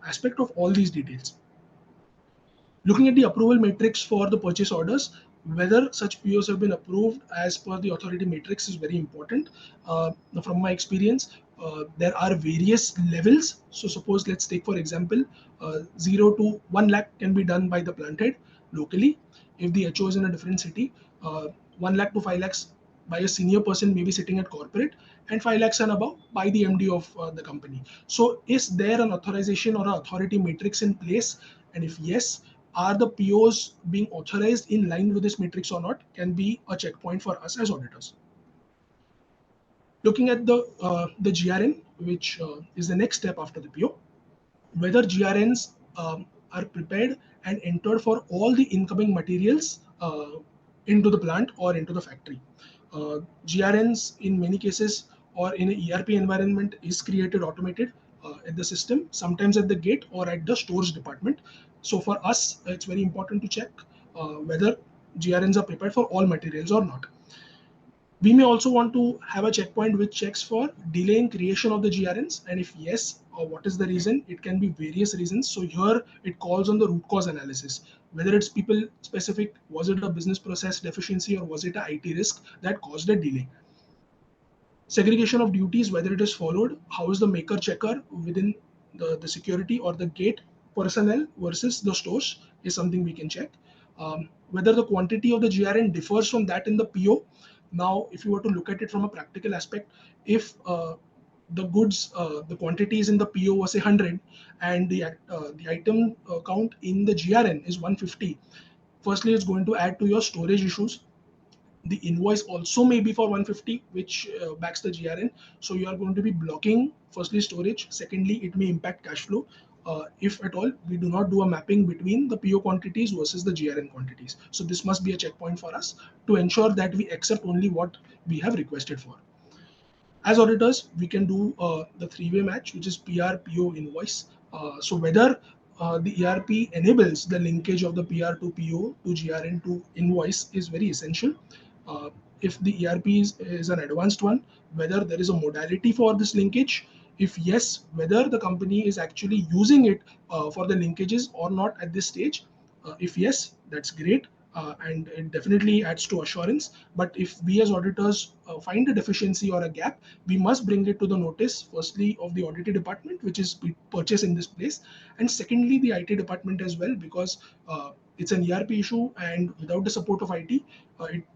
E: aspect of all these details. Looking at the approval matrix for the purchase orders, whether such POs have been approved as per the authority matrix is very important. From my experience, there are various levels. So suppose let's take for example, 0 to 1 lakh can be done by the plant head locally. If the HO is in a different city, 1 lakh to 5 lakhs by a senior person maybe sitting at corporate, and 5 lakhs and above by the MD of the company. So is there an authorization or an authority matrix in place? And if yes, are the POs being authorized in line with this matrix or not, can be a checkpoint for us as auditors. Looking at the GRN, which is the next step after the PO, whether GRNs are prepared and entered for all the incoming materials into the plant or into the factory. GRNs in many cases or in an ERP environment is created automated at the system, sometimes at the gate or at the stores department. So for us, it's very important to check whether GRNs are prepared for all materials or not. We may also want to have a checkpoint which checks for delay in creation of the GRNs, and if yes, what is the reason? It can be various reasons. So here it calls on the root cause analysis, whether it's people specific, was it a business process deficiency, or was it a IT risk that caused a delay. Segregation of duties, whether it is followed, how is the maker checker within the security or the gate personnel versus the stores is something we can check. Whether the quantity of the GRN differs from that in the PO. Now, if you were to look at it from a practical aspect, if the goods, the quantity is in the PO was say 100 and the item count in the GRN is 150, firstly, it's going to add to your storage issues. The invoice also may be for 150, which backs the GRN. So you are going to be blocking firstly storage. Secondly, it may impact cash flow. If at all we do not do a mapping between the PO quantities versus the GRN quantities. So this must be a checkpoint for us to ensure that we accept only what we have requested for. As auditors, we can do the three-way match, which is PR, PO, invoice. So whether the ERP enables the linkage of the PR to PO to GRN to invoice is very essential. If the ERP is an advanced one, whether there is a modality for this linkage, if yes, whether the company is actually using it for the linkages or not at this stage. If yes, that's great. And it definitely adds to assurance. But if we as auditors find a deficiency or a gap, we must bring it to the notice, firstly, of the audited department, which is purchased in this place, and secondly, the IT department as well, because it's an ERP issue, and without the support of IT,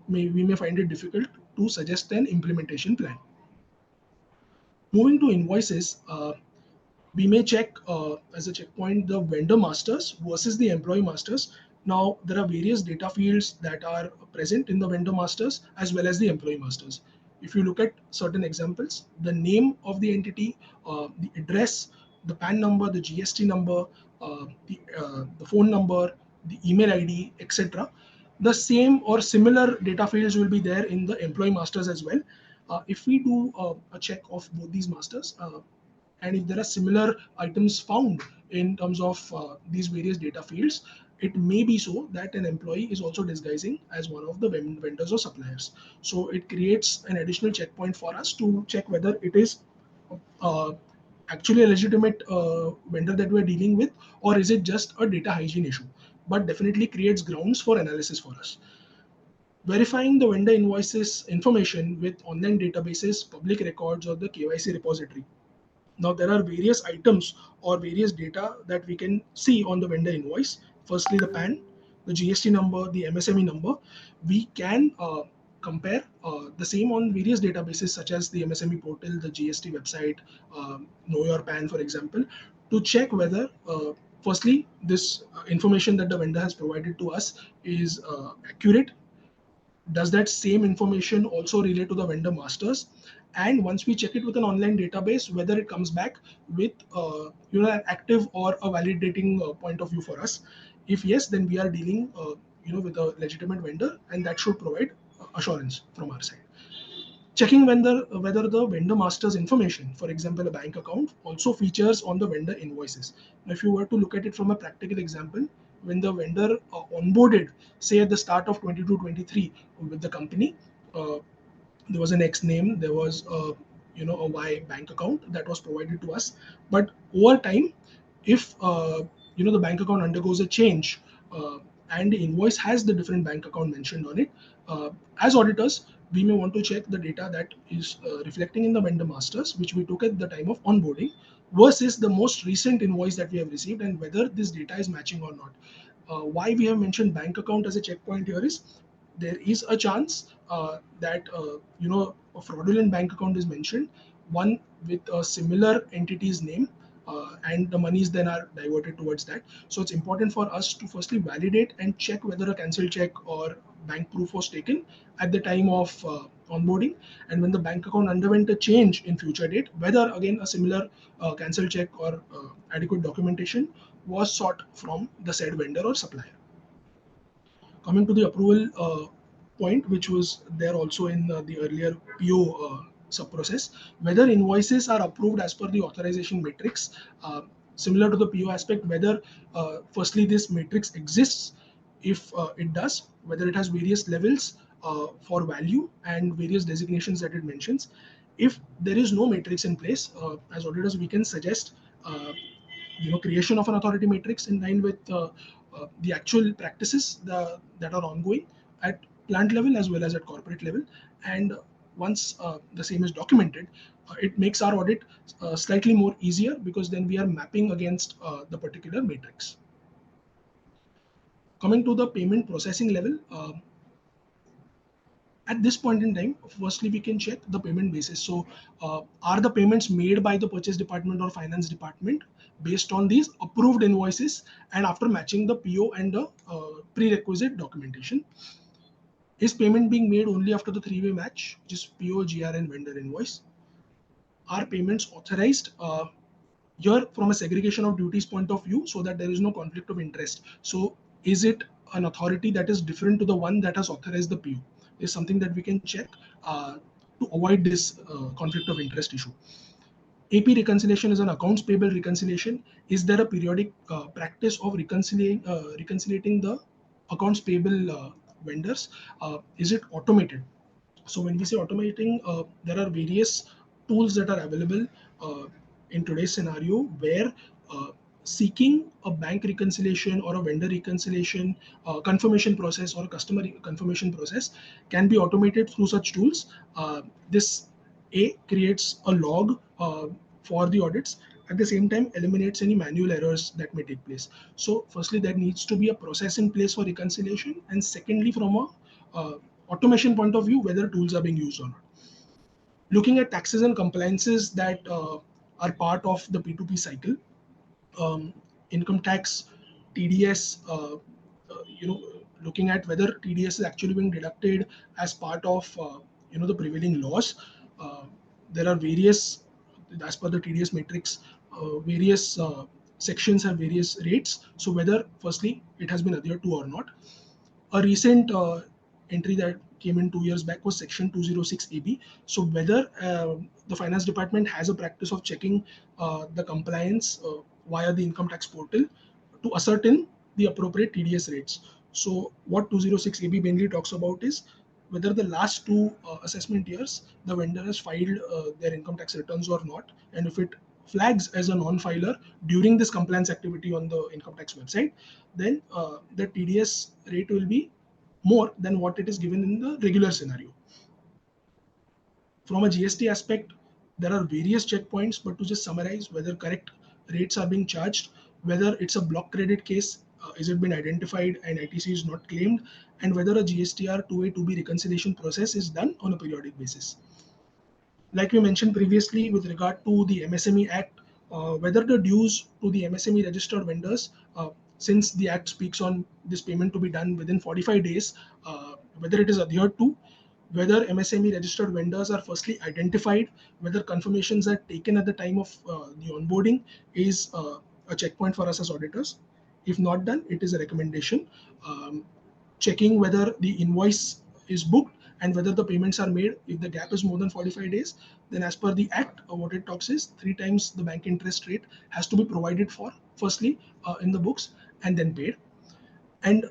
E: we may find it difficult to suggest an implementation plan. Moving to invoices, we may check as a checkpoint the vendor masters versus the employee masters. Now, there are various data fields that are present in the vendor masters as well as the employee masters. If you look at certain examples, the name of the entity, the address, the PAN number, the GST number, the phone number, the email ID, etc. The same or similar data fields will be there in the employee masters as well. If we do a check of both these masters, and if there are similar items found in terms of these various data fields, it may be so that an employee is also disguising as one of the vendors or suppliers. So it creates an additional checkpoint for us to check whether it is uh, actually a legitimate vendor that we're dealing with, or is it just a data hygiene issue. But definitely creates grounds for analysis for us. Verifying the vendor invoices information with online databases, public records, or the KYC repository. Now, there are various items or various data that we can see on the vendor invoice. Firstly, the PAN, the GST number, the MSME number. We can compare the same on various databases such as the MSME portal, the GST website, Know Your PAN, for example, to check whether, firstly, this information that the vendor has provided to us is accurate. Does that same information also relate to the vendor masters? And once we check it with an online database, whether it comes back with an active or a validating point of view for us. If yes, then we are dealing with a legitimate vendor, and that should provide assurance from our side. Checking whether the vendor master's information, for example, a bank account, also features on the vendor invoices. Now, if you were to look at it from a practical example, when the vendor onboarded, say at the start of 22-23 with the company, uh, there was an X name, there was a Y bank account that was provided to us. But over time, if the bank account undergoes a change and the invoice has the different bank account mentioned on it, uh, as auditors, we may want to check the data that is reflecting in the vendor masters, which we took at the time of onboarding, versus the most recent invoice that we have received, and whether this data is matching or not. Why we have mentioned bank account as a checkpoint here is there is a chance that a fraudulent bank account is mentioned, one with a similar entity's name, and the monies then are diverted towards that. So it's important for us to firstly validate and check whether a cancel check or bank proof was taken at the time of onboarding, and when the bank account underwent a change in future date, whether again a similar cancel check or adequate documentation was sought from the said vendor or supplier. Coming to the approval point, which was there also in the earlier PO sub-process, whether invoices are approved as per the authorization matrix, similar to the PO aspect, whether firstly this matrix exists, if it does, whether it has various levels for value and various designations that it mentions. If there is no matrix in place, as auditors, we can suggest creation of an authority matrix in line with the actual practices that are ongoing at plant level as well as at corporate level. And once the same is documented, it makes our audit slightly more easier, because then we are mapping against the particular matrix. Coming to the payment processing level, at this point in time, firstly, we can check the payment basis. So are the payments made by the purchase department or finance department based on these approved invoices, and after matching the PO and the prerequisite documentation? Is payment being made only after the three-way match, which is PO, GR, and vendor invoice? Are payments authorized here from a segregation of duties point of view, so that there is no conflict of interest? So is it an authority that is different to the one that has authorized the PO? Is something that we can check to avoid this conflict of interest issue. AP reconciliation is an accounts payable reconciliation. Is there a periodic practice of reconciliating the accounts payable vendors? Is it automated? So when we say automating, there are various tools that are available in today's scenario, where seeking a bank reconciliation or a vendor reconciliation confirmation process or a customer confirmation process can be automated through such tools. This creates a log for the audits, at the same time eliminates any manual errors that may take place. So firstly, there needs to be a process in place for reconciliation, and secondly, from a automation point of view, whether tools are being used or not. Looking at taxes and compliances that are part of the P2P cycle, income tax, TDS, looking at whether TDS is actually being deducted as part of the prevailing laws. There are various, as per the TDS matrix, various sections have various rates. So whether firstly it has been adhered to or not. A recent entry that came in 2 years back was section 206 AB. So whether the finance department has a practice of checking the compliance via the income tax portal to ascertain the appropriate TDS rates. So what 206 AB mainly talks about is whether the last two assessment years the vendor has filed their income tax returns or not, and if it flags as a non-filer during this compliance activity on the income tax website, then the TDS rate will be more than what it is given in the regular scenario. From a GST aspect, there are various checkpoints, but to just summarize, whether correct rates are being charged, whether it's a block credit case, is it been identified and ITC is not claimed, and whether a GSTR 2A 2B reconciliation process is done on a periodic basis. Like we mentioned previously with regard to the MSME Act, whether the dues to the MSME registered vendors, since the Act speaks on this payment to be done within 45 days, whether it is adhered to, whether MSME registered vendors are firstly identified, whether confirmations are taken at the time of the onboarding is a checkpoint for us as auditors. If not done, it is a recommendation. Checking whether the invoice is booked and whether the payments are made. If the gap is more than 45 days, then as per the Act, what it talks is 3 times the bank interest rate has to be provided for, firstly in the books, and then paid. And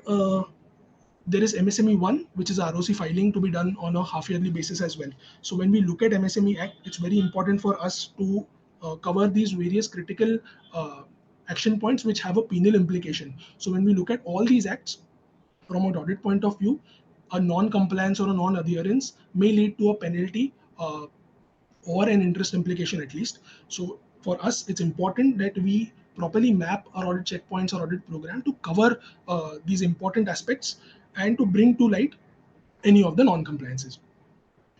E: there is MSME 1, which is ROC filing to be done on a half-yearly basis as well. So when we look at MSME Act, it's very important for us to cover these various critical action points which have a penal implication. So when we look at all these acts, from an audit point of view, a non-compliance or a non-adherence may lead to a penalty or an interest implication at least. So for us, it's important that we properly map our audit checkpoints or audit program to cover these important aspects and to bring to light any of the non-compliances.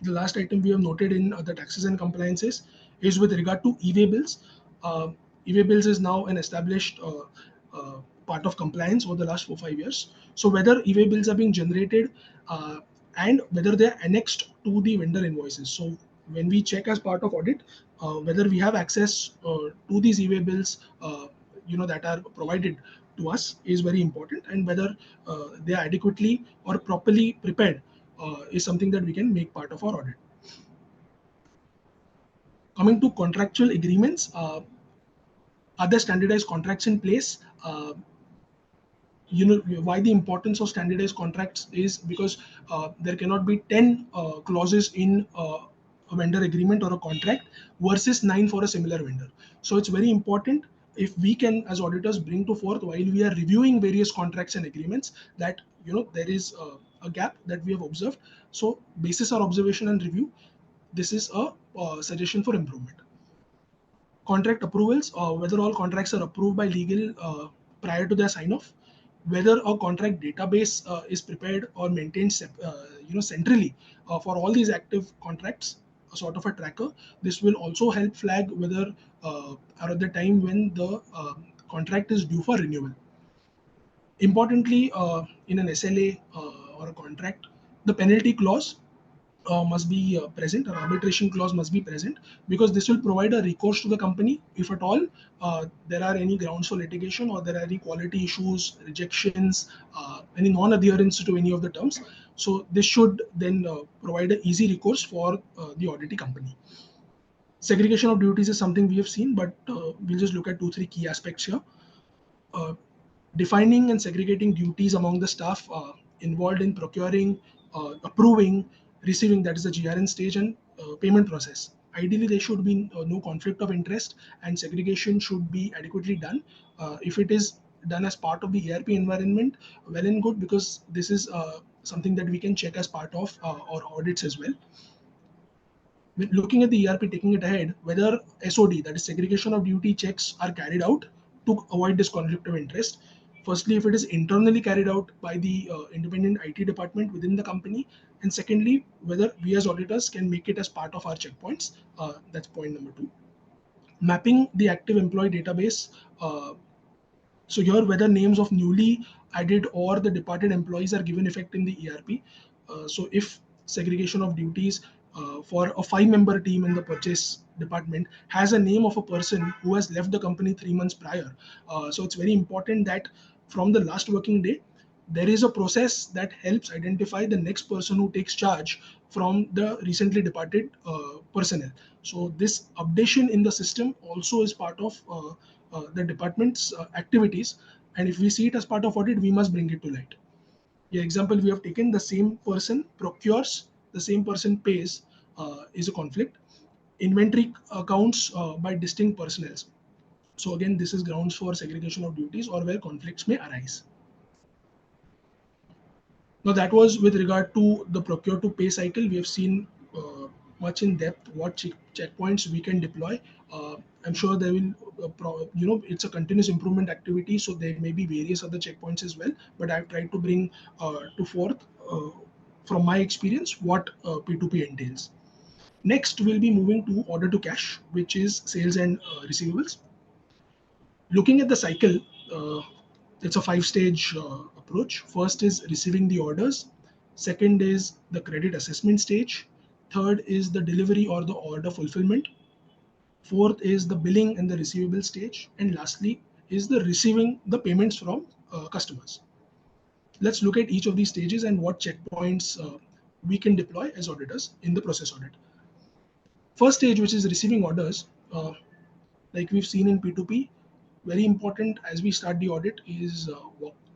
E: The last item we have noted in the taxes and compliances is with regard to e-way bills. E-way bills is now an established part of compliance over the last 4-5 years. So whether e-way bills are being generated and whether they're annexed to the vendor invoices. So when we check as part of audit, whether we have access to these e-way bills, that are provided to us is very important, and whether they are adequately or properly prepared is something that we can make part of our audit. Coming to contractual agreements, are there standardized contracts in place? Why the importance of standardized contracts is because there cannot be 10 clauses in a vendor agreement or a contract versus 9 for a similar vendor. So it's very important if we can, as auditors, bring to forth while we are reviewing various contracts and agreements that there is a gap that we have observed. So basis our observation and review, this is a suggestion for improvement. Contract approvals, whether all contracts are approved by legal prior to their sign off, whether a contract database is prepared or maintained centrally for all these active contracts, a sort of a tracker. This will also help flag whether are at the time when the contract is due for renewal. Importantly, in an SLA or a contract, the penalty clause must be present, an arbitration clause must be present, because this will provide a recourse to the company if at all there are any grounds for litigation or there are any quality issues, rejections, any non-adherence to any of the terms. So this should then provide an easy recourse for the auditing company. Segregation of duties is something we have seen, but we'll just look at 2-3 key aspects here. Uh, Defining and segregating duties among the staff involved in procuring, approving, receiving, that is the GRN stage, and payment process. Ideally, there should be no conflict of interest, and segregation should be adequately done. If it is done as part of the ERP environment, well and good, because this is something that we can check as part of our audits as well. Looking at the ERP, taking it ahead, whether SOD, that is segregation of duty checks, are carried out to avoid this conflict of interest. Firstly, if it is internally carried out by the independent IT department within the company, and secondly, whether we as auditors can make it as part of our checkpoints. That's point number 2. Mapping the active employee database. So here, whether names of newly added or the departed employees are given effect in the ERP. So if segregation of duties for a 5-member team in the purchase department has a name of a person who has left the company 3 months prior. So it's very important that from the last working day, there is a process that helps identify the next person who takes charge from the recently departed personnel. So this updation in the system also is part of the department's activities, and if we see it as part of audit, we must bring it to light. The example we have taken, the same person procures, the same person pays, is a conflict. Inventory accounts by distinct personnels. So again, this is grounds for segregation of duties or where conflicts may arise. Now that was with regard to the procure to pay cycle. We have seen much in depth what checkpoints we can deploy. I'm sure there will, it's a continuous improvement activity, so there may be various other checkpoints as well. But I've tried to bring to forth from my experience what P2P entails. Next, we'll be moving to order to cash, which is sales and receivables. Looking at the cycle, it's a 5-stage approach. First is receiving the orders. Second is the credit assessment stage. Third is the delivery or the order fulfillment. Fourth is the billing and the receivable stage. And lastly is the receiving the payments from customers. Let's look at each of these stages and what checkpoints we can deploy as auditors in the process audit. First stage, which is receiving orders, like we've seen in P2P, very important as we start the audit is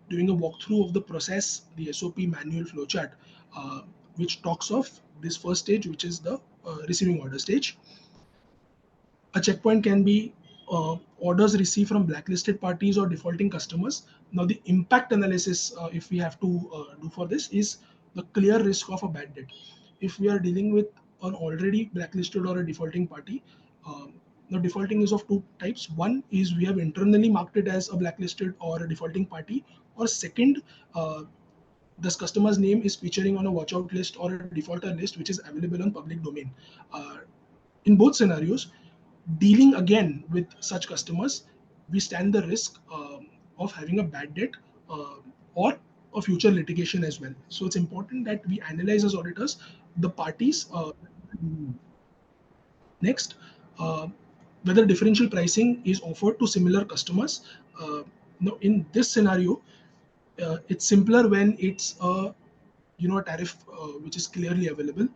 E: doing a walkthrough of the process, the SOP manual flowchart, which talks of this first stage, which is the receiving order stage. A checkpoint can be orders received from blacklisted parties or defaulting customers. Now, the impact analysis, if we have to do for this, is the clear risk of a bad debt. If we are dealing with an already blacklisted or a defaulting party, now defaulting is of 2 types. One is we have internally marked it as a blacklisted or a defaulting party, or second, this customer's name is featuring on a watch out list or a defaulter list, which is available on public domain. In both scenarios, dealing again with such customers, we stand the risk of having a bad debt or a future litigation as well. So it's important that we analyze as auditors the parties. Next, whether differential pricing is offered to similar customers. Now, in this scenario, it's simpler when it's a tariff which is clearly available.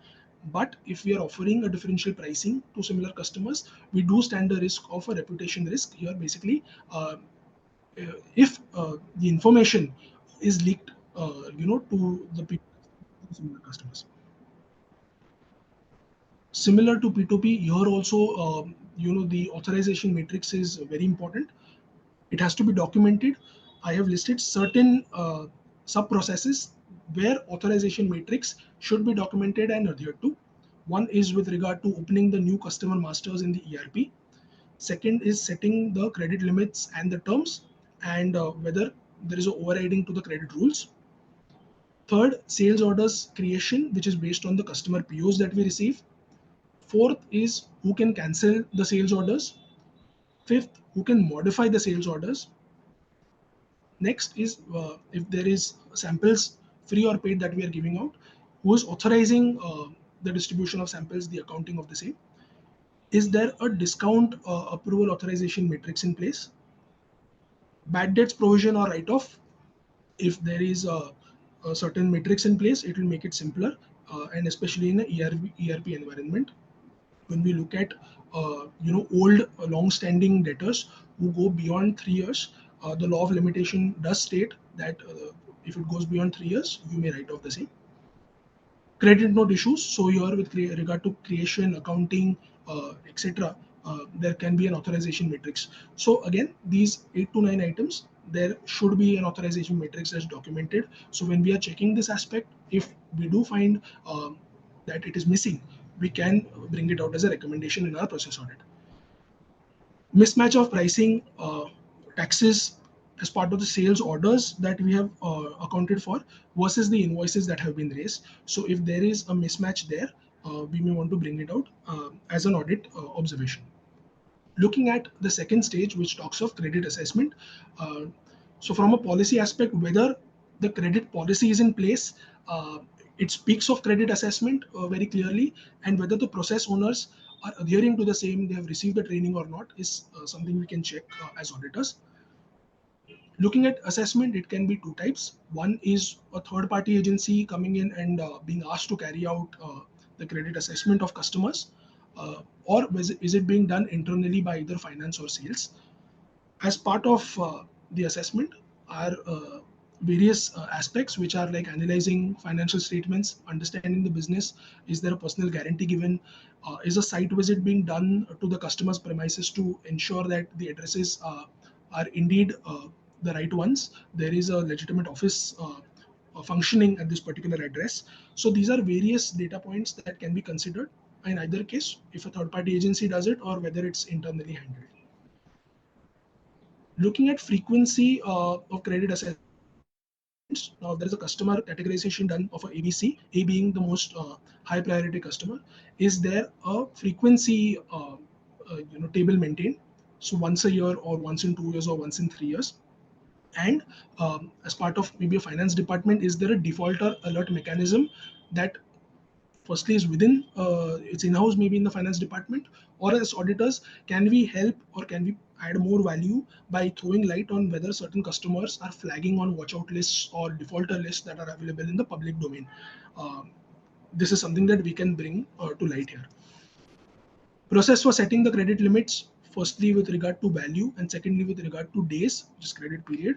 E: But if we are offering a differential pricing to similar customers, we do stand the risk of a reputation risk here. Basically, if the information is leaked, to the people, similar customers. Similar to P2P, here also, the authorization matrix is very important. It has to be documented. I have listed certain sub processes where authorization matrix should be documented and adhered to. One is with regard to opening the new customer masters in the ERP. Second is setting the credit limits and the terms, and whether there is a overriding to the credit rules. Third, sales orders creation, which is based on the customer POs that we receive. Fourth is who can cancel the sales orders. Fifth, who can modify the sales orders. Next is if there is samples free or paid that we are giving out, who is authorizing the distribution of samples, the accounting of the same. Is there a discount approval authorization matrix in place? Bad debts provision or write-off. If there is a certain matrix in place, it will make it simpler, and especially in an ERP environment. When we look at old long-standing debtors who go beyond 3 years, the law of limitation does state that if it goes beyond 3 years, you may write off the same. Credit note issues. So here, with regard to creation, accounting, etc., there can be an authorization matrix. So again, these 8 to 9 items, there should be an authorization matrix that's documented. So when we are checking this aspect, if we do find that it is missing, we can bring it out as a recommendation in our process audit. Mismatch of pricing, taxes as part of the sales orders that we have accounted for versus the invoices that have been raised. So if there is a mismatch there, we may want to bring it out as an audit observation. Looking at the second stage, which talks of credit assessment. So from a policy aspect, whether the credit policy is in place, it speaks of credit assessment very clearly, and whether the process owners are adhering to the same, they have received the training or not, is something we can check as auditors. Looking at assessment, it can be two types. One is a third-party agency coming in and being asked to carry out the credit assessment of customers, or is it being done internally by either finance or sales? As part of the assessment are various aspects, which are like analyzing financial statements, understanding the business. Is there a personal guarantee given? Is a site visit being done to the customer's premises to ensure that the addresses are indeed the right ones? There is a legitimate office functioning at this particular address. So these are various data points that can be considered in either case, if a third party agency does it or whether it's internally handled. Looking at frequency of credit assessments, now there is a customer categorization done of a ABC, A being the most high priority customer. Is there a frequency table maintained? So once a year or once in 2 years or once in 3 years. And as part of maybe a finance department, is there a defaulter alert mechanism that firstly is within it's in-house, maybe in the finance department, or as auditors, can we help or can we add more value by throwing light on whether certain customers are flagging on watch out lists or defaulter lists that are available in the public domain? This is something that we can bring to light here. Process for setting the credit limits, firstly with regard to value and secondly with regard to days, which is credit period.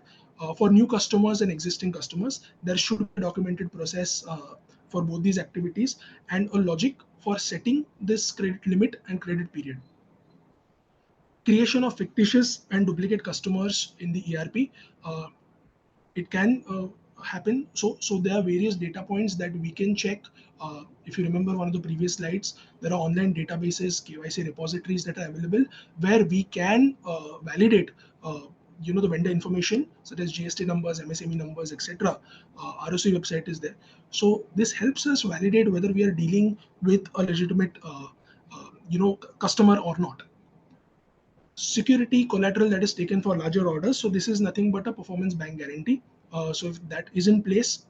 E: For new customers and existing customers, there should be a documented process for both these activities and a logic for setting this credit limit and credit period. Creation of fictitious and duplicate customers in the ERP. It can happen. So there are various data points that we can check. If you remember one of the previous slides, there are online databases, KYC repositories that are available where we can validate the vendor information such as GST numbers, MSME numbers, etc. ROC website is there. So this helps us validate whether we are dealing with a legitimate customer or not. Security collateral that is taken for larger orders. So this is nothing but a performance bank guarantee. So if that is in place,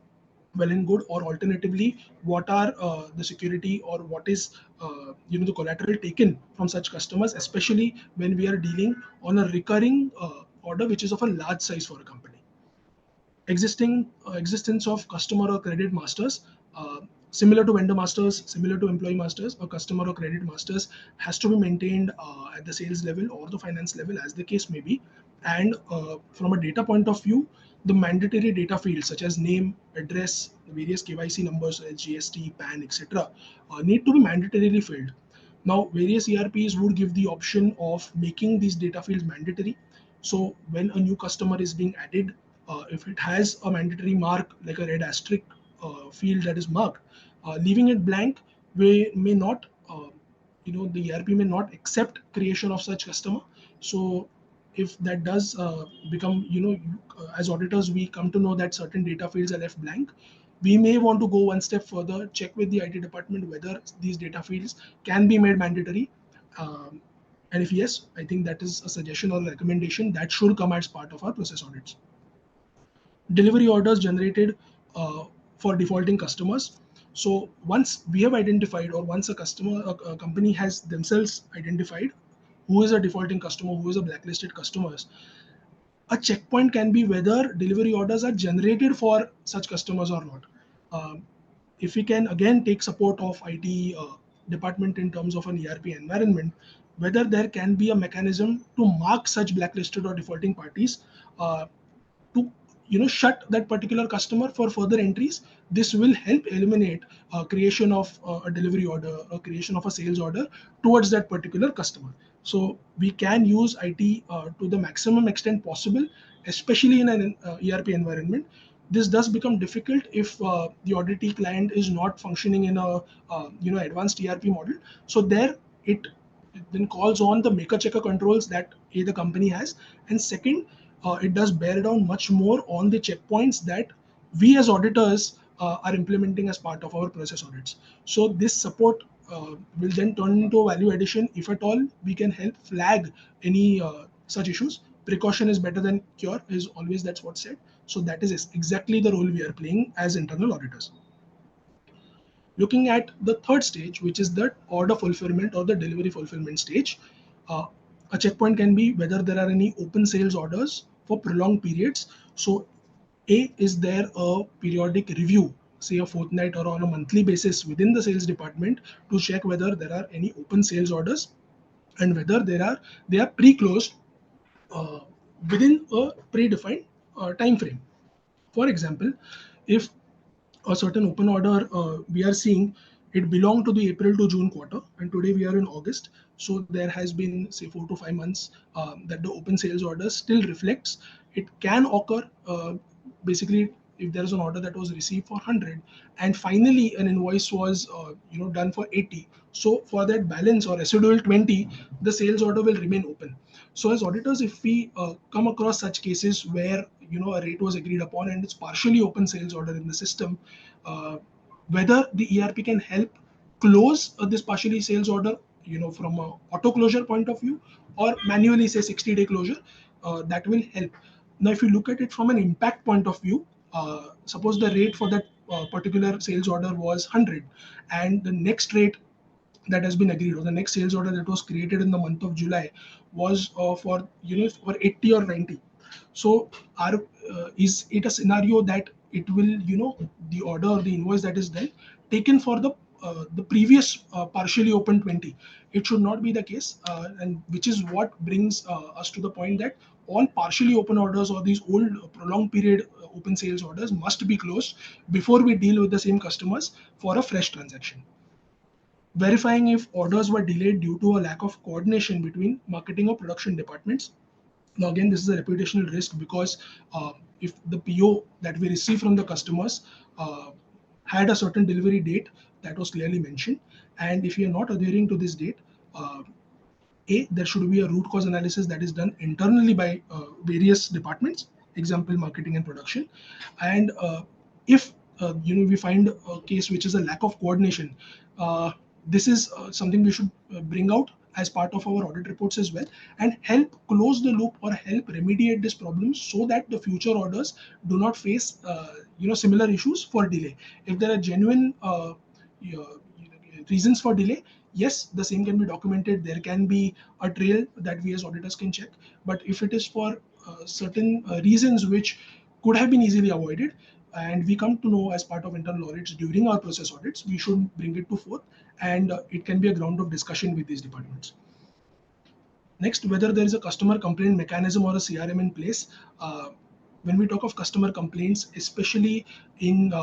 E: well and good. Or alternatively, what are the security or what is the collateral taken from such customers, especially when we are dealing on a recurring order which is of a large size for a company. Existence of customer or credit masters. Similar to vendor masters, similar to employee masters, a customer or credit masters has to be maintained at the sales level or the finance level, as the case may be. And from a data point of view, the mandatory data fields such as name, address, various KYC numbers, GST, PAN, etc., need to be mandatorily filled. Now, various ERPs would give the option of making these data fields mandatory. So when a new customer is being added, if it has a mandatory mark like a red asterisk field that is marked, leaving it blank, we may not, the ERP may not accept creation of such customer. So if that does become, as auditors, we come to know that certain data fields are left blank, we may want to go one step further, check with the IT department whether these data fields can be made mandatory. And if yes, I think that is a suggestion or a recommendation that should come as part of our process audits. Delivery orders generated for defaulting customers. So once we have identified, or once a company has themselves identified who is a defaulting customer, who is a blacklisted customers, a checkpoint can be whether delivery orders are generated for such customers or not. Um, if we can again take support of IT department in terms of an ERP environment, whether there can be a mechanism to mark such blacklisted or defaulting parties, uh, to shut that particular customer for further entries. This will help eliminate creation of a delivery order or creation of a sales order towards that particular customer. So we can use IT to the maximum extent possible, especially in an ERP environment. This does become difficult if the auditee client is not functioning in a advanced ERP model. So there it then calls on the maker checker controls that the company has, and second, it does bear down much more on the checkpoints that we as auditors are implementing as part of our process audits. So this support will then turn into a value addition if at all we can help flag any such issues. Precaution is better than cure is always, that's what's said. So that is exactly the role we are playing as internal auditors. Looking at the third stage, which is the order fulfillment or the delivery fulfillment stage, uh, a checkpoint can be whether there are any open sales orders for prolonged periods. So is there a periodic review, say a fortnight or on a monthly basis within the sales department, to check whether there are any open sales orders and whether they are pre-closed uh, within a predefined time frame. For example, if a certain open order we are seeing, it belonged to the April to June quarter, and today we are in August. So there has been, say, 4 to 5 months that the open sales order still reflects. It can occur basically if there is an order that was received for 100 and finally an invoice was done for 80. So for that balance or residual 20, the sales order will remain open. So as auditors, if we come across such cases where a rate was agreed upon and it's partially open sales order in the system, uh, whether the ERP can help close this partially sales order, from a auto closure point of view, or manually say 60-day closure, that will help. Now, if you look at it from an impact point of view, suppose the rate for that particular sales order was 100, and the next rate that has been agreed, or the next sales order that was created in the month of July was for for 80 or 90. So are is it a scenario that it will the order or the invoice that is then taken for the previous partially open 20? It should not be the case, and which is what brings us to the point that all partially open orders or these old prolonged period open sales orders must be closed before we deal with the same customers for a fresh transaction. Verifying if orders were delayed due to a lack of coordination between marketing or production departments. Now, again, this is a reputational risk because if the PO that we receive from the customers had a certain delivery date that was clearly mentioned, and if you are not adhering to this date, there should be a root cause analysis that is done internally by various departments, example marketing and production. And if we find a case which is a lack of coordination, this is something we should bring out as part of our audit reports as well, and help close the loop or help remediate this problem so that the future orders do not face similar issues for delay. If there are genuine reasons for delay, yes, the same can be documented. There can be a trail that we as auditors can check. But if it is for certain reasons which could have been easily avoided, and we come to know as part of internal audits during our process audits, we should bring it to forth, and it can be a ground of discussion with these departments. Next, whether there is a customer complaint mechanism or a CRM in place. When we talk of customer complaints, especially in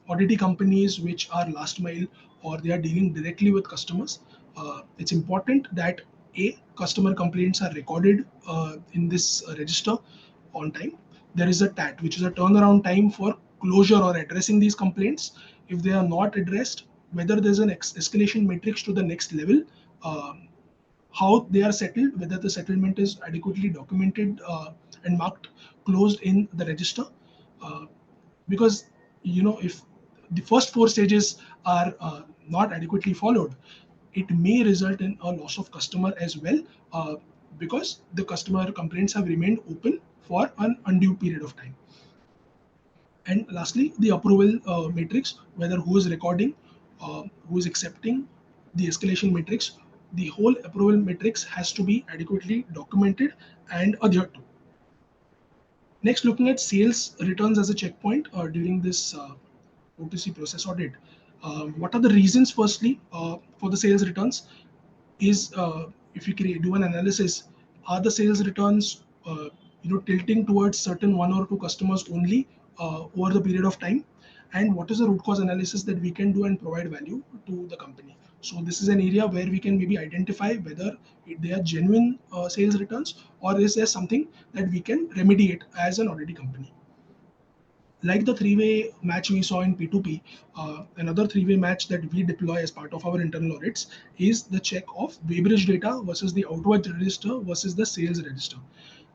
E: oddity companies which are last mile or they are dealing directly with customers, it's important that customer complaints are recorded in this register on time. There is a TAT, which is a turnaround time for closure or addressing these complaints. If they are not addressed, whether there's an escalation matrix to the next level, uh, how they are settled, whether the settlement is adequately documented and marked closed in the register. Uh, because if the first four stages are not adequately followed, it may result in a loss of customer as well, because the customer complaints have remained open for an undue period of time. And lastly, the approval matrix, whether who is recording, who is accepting the escalation matrix, the whole approval matrix has to be adequately documented and adhered to. Next, looking at sales returns as a checkpoint during this OTC process audit. What are the reasons, firstly, for the sales returns? Is if you do an analysis, are the sales returns tilting towards certain one or two customers only over the period of time, and what is the root cause analysis that we can do and provide value to the company. So this is an area where we can maybe identify whether they are genuine sales returns, or is there something that we can remediate as an auditing company. Like the three-way match we saw in P2P, another three-way match that we deploy as part of our internal audits is the check of weighbridge data versus the outward register versus the sales register.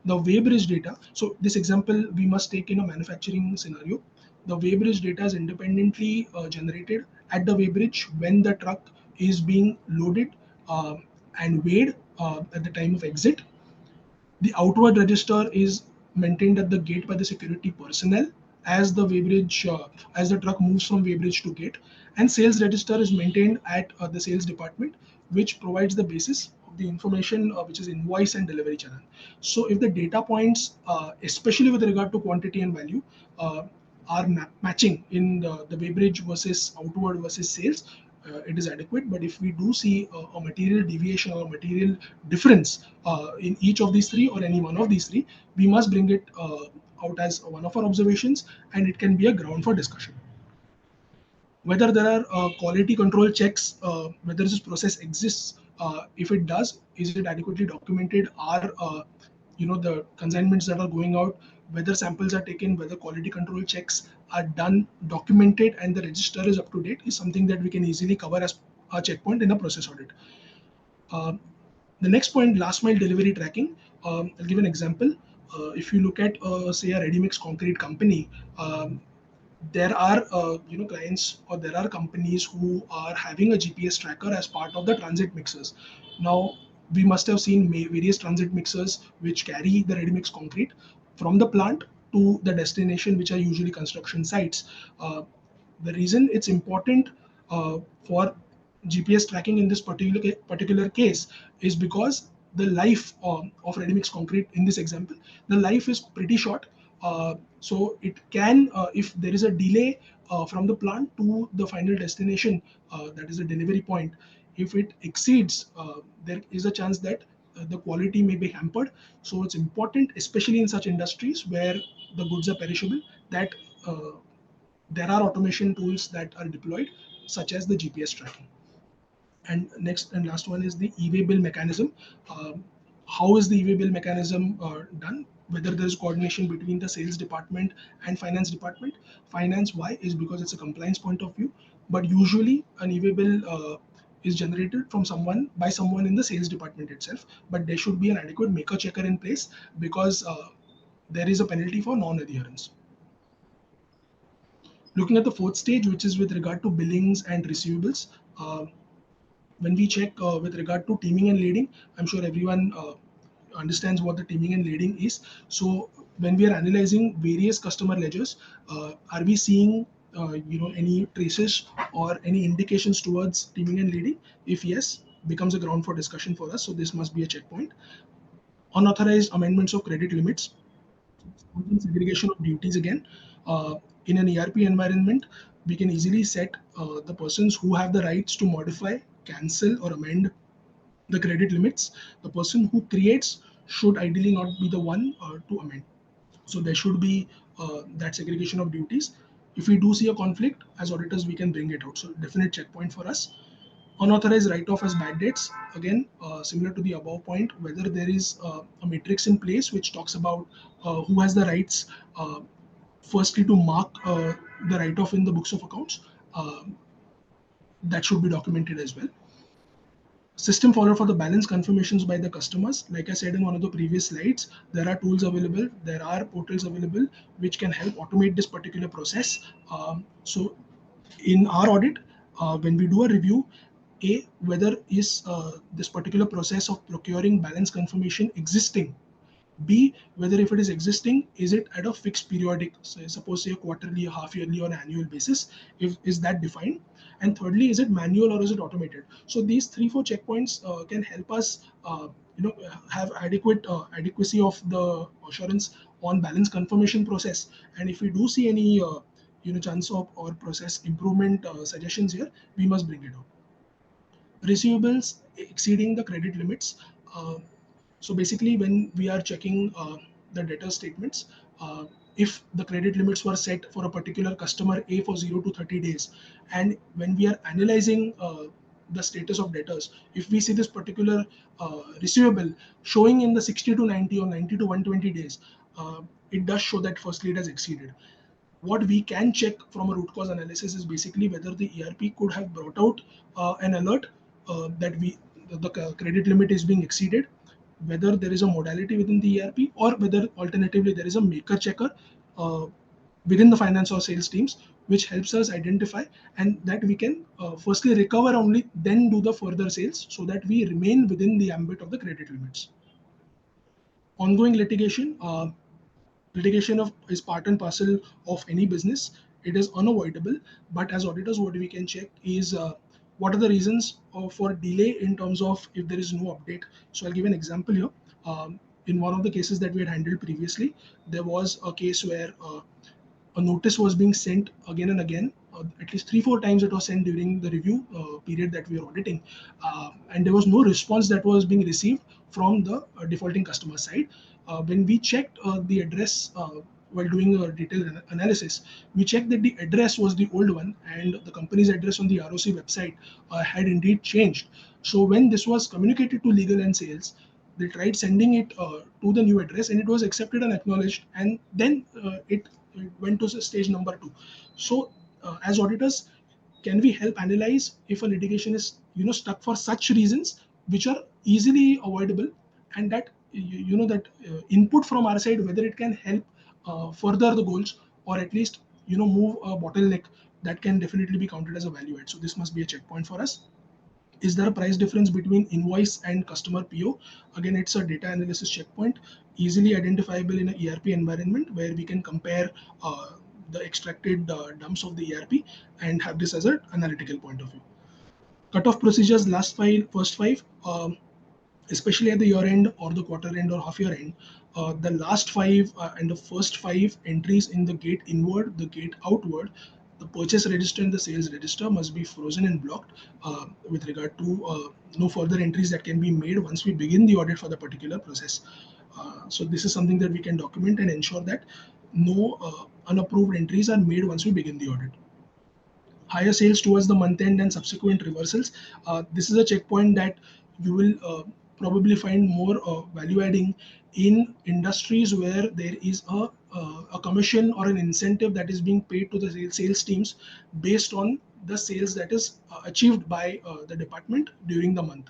E: The weighbridge data, so this example we must take in a manufacturing scenario. The weighbridge data is independently generated at the weighbridge when the truck is being loaded and weighed at the time of exit. The outward register is maintained at the gate by the security personnel as the weighbridge, as the truck moves from weighbridge to gate, and sales register is maintained at the sales department, which provides the basis of the information which is invoice and delivery channel. So if the data points, especially with regard to quantity and value, are matching in the weighbridge versus outward versus sales, it is adequate. But if we do see a material deviation or a material difference in each of these three or any one of these three, we must bring it out as one of our observations, and it can be a ground for discussion. Whether there are quality control checks, whether this process exists, if it does, is it adequately documented? Are the consignments that are going out, whether samples are taken, whether quality control checks are done, documented, and the register is up to date, is something that we can easily cover as a checkpoint in a process audit. The next point, last mile delivery tracking. I'll give an example. If you look at, say, a ready mix concrete company, there are clients, or there are companies who are having a GPS tracker as part of the transit mixers. Now, we must have seen various transit mixers which carry the ready mix concrete from the plant to the destination, which are usually construction sites. The reason it's important for GPS tracking in this particular case is because the life of ready mix concrete in this example, the life is pretty short. So it can, if there is a delay from the plant to the final destination, that is the delivery point, if it exceeds, there is a chance that the quality may be hampered. So it's important, especially in such industries where the goods are perishable, that there are automation tools that are deployed, such as the GPS tracking. And next and last one is the e-way bill mechanism. How is the e-way bill mechanism done? Whether there is coordination between the sales department and finance department. Finance, why? Is because it's a compliance point of view. But usually an e-way bill is generated from by someone in the sales department itself. But there should be an adequate maker checker in place, because there is a penalty for non-adherence. Looking at the fourth stage, which is with regard to billings and receivables. When we check with regard to teaming and leading, I'm sure everyone understands what the teaming and leading is. So when we are analyzing various customer ledgers, are we seeing any traces or any indications towards teaming and leading? If yes, becomes a ground for discussion for us. So this must be a checkpoint. Unauthorized amendments of credit limits, segregation of duties again. In an ERP environment, we can easily set the persons who have the rights to modify, cancel, or amend the credit limits. The person who creates should ideally not be the one to amend. So there should be that segregation of duties. If we do see a conflict, as auditors, we can bring it out. So definite checkpoint for us. Unauthorized write-off as bad debts. Again, similar to the above point, whether there is a matrix in place which talks about who has the rights, firstly to mark the write-off in the books of accounts. That should be documented as well. System follow for the balance confirmations by the customers. Like I said in one of the previous slides, there are tools available, there are portals available which can help automate this particular process. So in our audit, when we do a review, whether is this particular process of procuring balance confirmation existing. B, whether if it is existing, is it at a fixed periodic, so suppose say a quarterly, a half yearly, or an annual basis, if is that defined? And thirdly, is it manual or is it automated? So these 3-4 checkpoints can help us, have adequacy of the assurance on balance confirmation process. And if we do see any, chance of or process improvement suggestions here, we must bring it out. Receivables exceeding the credit limits. So basically, when we are checking the debtor statements, if the credit limits were set for a particular customer A for 0 to 30 days, and when we are analyzing the status of debtors, if we see this particular receivable showing in the 60 to 90 or 90 to 120 days, it does show that firstly it has exceeded. What we can check from a root cause analysis is basically whether the ERP could have brought out an alert that the credit limit is being exceeded, whether there is a modality within the ERP, or whether alternatively there is a maker checker within the finance or sales teams, which helps us identify, and that we can firstly recover only, then do the further sales, so that we remain within the ambit of the credit limits. Ongoing litigation. Litigation is part and parcel of any business. It is unavoidable, but as auditors, what we can check is what are the reasons for delay in terms of if there is no update. So I'll give an example here. In one of the cases that we had handled previously, there was a case where a notice was being sent again and again. At least 3-4 times it was sent during the review period that we are auditing, and there was no response that was being received from the defaulting customer side. When we checked the address while doing a detailed analysis, we checked that the address was the old one, and the company's address on the ROC website had indeed changed. So when this was communicated to legal and sales, they tried sending it to the new address, and it was accepted and acknowledged, and then it went to stage number 2. So as auditors, can we help analyze if a litigation is stuck for such reasons which are easily avoidable, and that that input from our side, whether it can help further the goals, or at least move a bottleneck, that can definitely be counted as a value add. So this must be a checkpoint for us. Is there a price difference between invoice and customer PO? Again, it's a data analysis checkpoint, easily identifiable in an ERP environment, where we can compare the extracted dumps of the ERP and have this as an analytical point of view. Cutoff procedures, first five, especially at the year end or the quarter end or half year end, the last 5 and the first 5 entries in the gate inward, the gate outward, the purchase register and the sales register must be frozen and blocked with regard to no further entries that can be made once we begin the audit for the particular process. So this is something that we can document and ensure that no unapproved entries are made once we begin the audit. Higher sales towards the month end and subsequent reversals. This is a checkpoint that you will probably find more value adding in industries where there is a commission or an incentive that is being paid to the sales teams based on the sales that is achieved by the department during the month.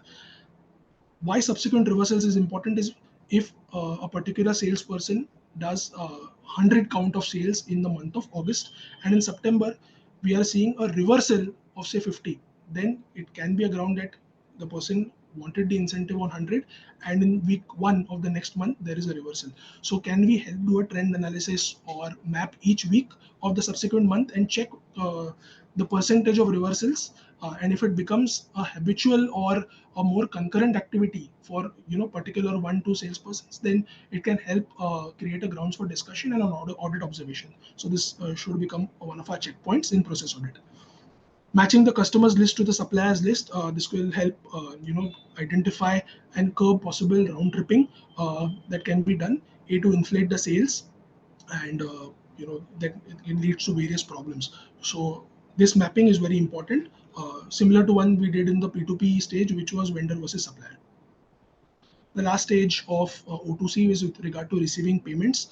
E: Why subsequent reversals is important is if a particular salesperson does 100 count of sales in the month of August, and in September we are seeing a reversal of say 50, then it can be a ground that the person wanted the incentive on 100, and in week 1 of the next month there is a reversal. So can we help do a trend analysis or map each week of the subsequent month and check the percentage of reversals and if it becomes a habitual or a more concurrent activity for particular 1-2 salespersons, then it can help create a grounds for discussion and an audit observation. So this should become one of our checkpoints in process audit. Matching the customers list to the suppliers list, this will help identify and curb possible round tripping that can be done, to inflate the sales, and that it leads to various problems. So this mapping is very important, similar to one we did in the P2P stage, which was vendor versus supplier. The last stage of O2C is with regard to receiving payments.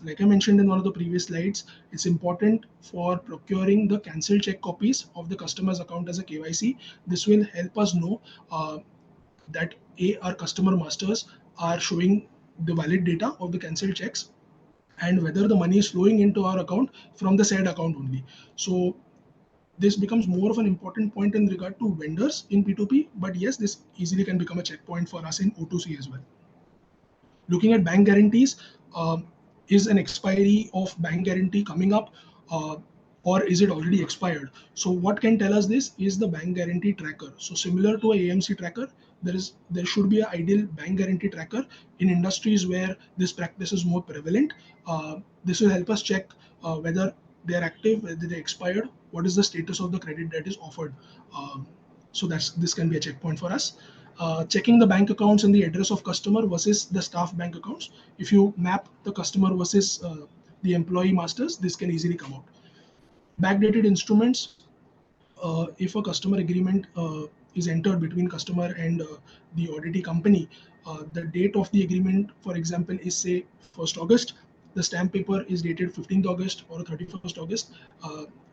E: Like I mentioned in one of the previous slides, it's important for procuring the cancelled check copies of the customer's account as a KYC. This will help us know that our customer masters are showing the valid data of the cancelled checks, and whether the money is flowing into our account from the said account only. So this becomes more of an important point in regard to vendors in P2P, but yes, this easily can become a checkpoint for us in O2C as well. Looking at bank guarantees, is an expiry of bank guarantee coming up, or is it already expired? So what can tell us this is the bank guarantee tracker. So similar to a AMC tracker, there should be an ideal bank guarantee tracker in industries where this practice is more prevalent. This will help us check whether they are active, whether they expired, what is the status of the credit that is offered. So this can be a checkpoint for us. Checking the bank accounts and the address of customer versus the staff bank accounts. If you map the customer versus the employee masters, this can easily come out. Backdated instruments. If a customer agreement is entered between customer and the auditee company, the date of the agreement, for example, is say 1st August. The stamp paper is dated 15th August or 31st August.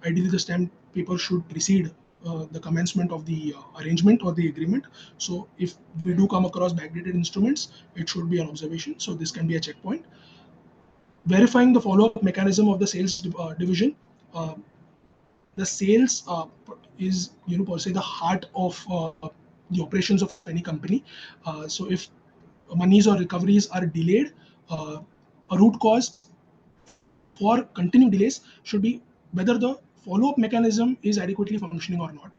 E: Ideally, the stamp paper should precede the commencement of the arrangement or the agreement. So if we do come across backdated instruments, it should be an observation. So this can be a checkpoint. Verifying the follow-up mechanism of the sales division. The sales is per se the heart of the operations of any company. So if monies or recoveries are delayed, a root cause for continuing delays should be whether the follow-up mechanism is adequately functioning or not.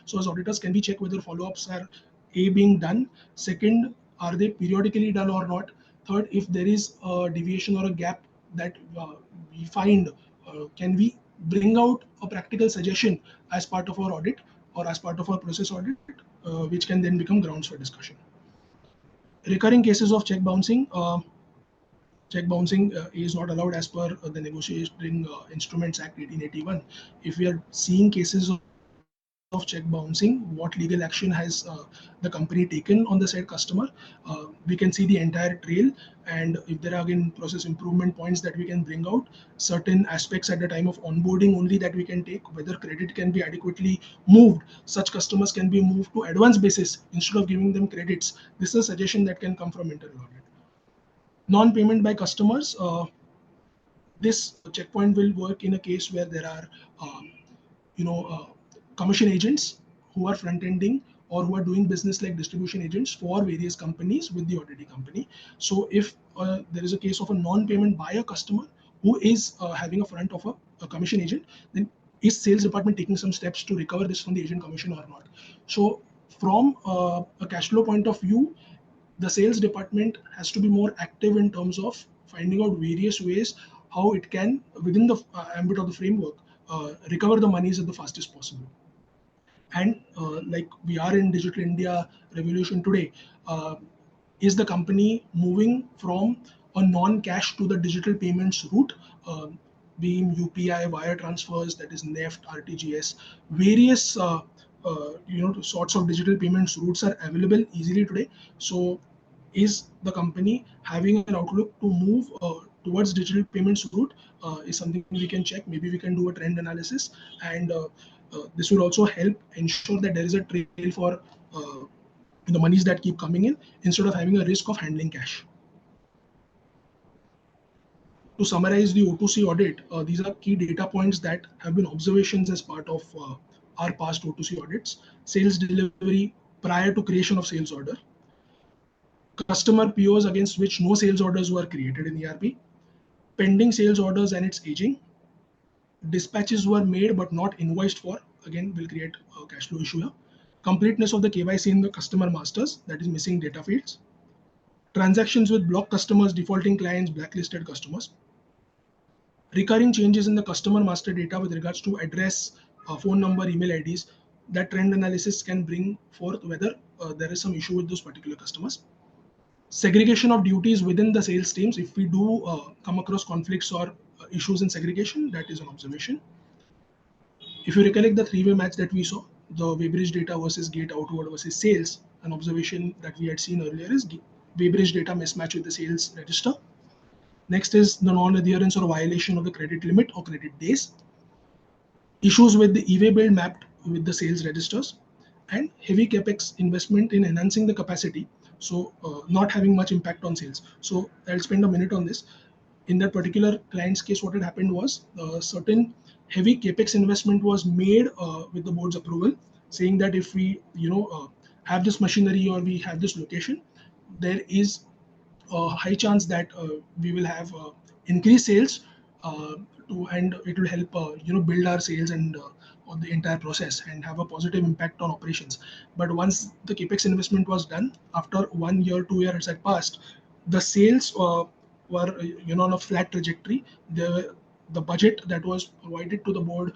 E: So as auditors, can we check whether follow-ups are being done? Second, are they periodically done or not? Third, if there is a deviation or a gap that we find, can we bring out a practical suggestion as part of our audit or as part of our process audit, which can then become grounds for discussion. Recurring cases of check bouncing. Check bouncing is not allowed as per the Negotiating Instruments Act 1881. If we are seeing cases of check bouncing, what legal action has the company taken on the said customer? We can see the entire trail, and if there are again process improvement points that we can bring out, certain aspects at the time of onboarding only that we can take, whether credit can be adequately moved, such customers can be moved to advance basis instead of giving them credits. This is a suggestion that can come from internal audit. Non-payment by customers. This checkpoint will work in a case where there are commission agents who are front-ending or who are doing business like distribution agents for various companies with the auditing company. So if there is a case of a non-payment by a customer who is having a front of a commission agent, then is sales department taking some steps to recover this from the agent commission or not? So from a cash flow point of view, the sales department has to be more active in terms of finding out various ways how it can, within the ambit of the framework, recover the monies at the fastest possible. And like we are in digital India revolution today, is the company moving from a non-cash to the digital payments route, being UPI, wire transfers, that is NEFT, RTGS, various sorts of digital payments routes are available easily today. So is the company having an outlook to move towards digital payments route? Is something we can check. Maybe we can do a trend analysis, and this will also help ensure that there is a trail for the monies that keep coming in instead of having a risk of handling cash. To summarize the O2C audit, these are key data points that have been observations as part of our past O2C audits. Sales delivery prior to creation of sales order. Customer POs against which no sales orders were created in ERP. Pending sales orders and its aging. Dispatches were made but not invoiced for, again will create a cash flow issue here. Completeness of the KYC in the customer masters, that is missing data fields. Transactions with blocked customers, defaulting clients, blacklisted customers. Recurring changes in the customer master data with regards to address, phone number, email IDs. That trend analysis can bring forth whether there is some issue with those particular customers. Segregation of duties within the sales teams. If we do come across conflicts or issues in segregation, that is an observation. If you recollect the three-way match that we saw, the Weybridge data versus gate outward versus sales, an observation that we had seen earlier is Weybridge data mismatch with the sales register. Next is the non-adherence or violation of the credit limit or credit days. Issues with the e-way bill mapped with the sales registers, and heavy capex investment in enhancing the capacity, so not having much impact on sales. So I'll spend a minute on this. In that particular client's case, what had happened was certain heavy capex investment was made with the board's approval, saying that if we have this machinery or we have this location, there is a high chance that we will have increased sales and it will help build our sales and on the entire process and have a positive impact on operations. But once the capex investment was done, after 1 year, 2 years had passed, the sales were on a flat trajectory. The budget that was provided to the board,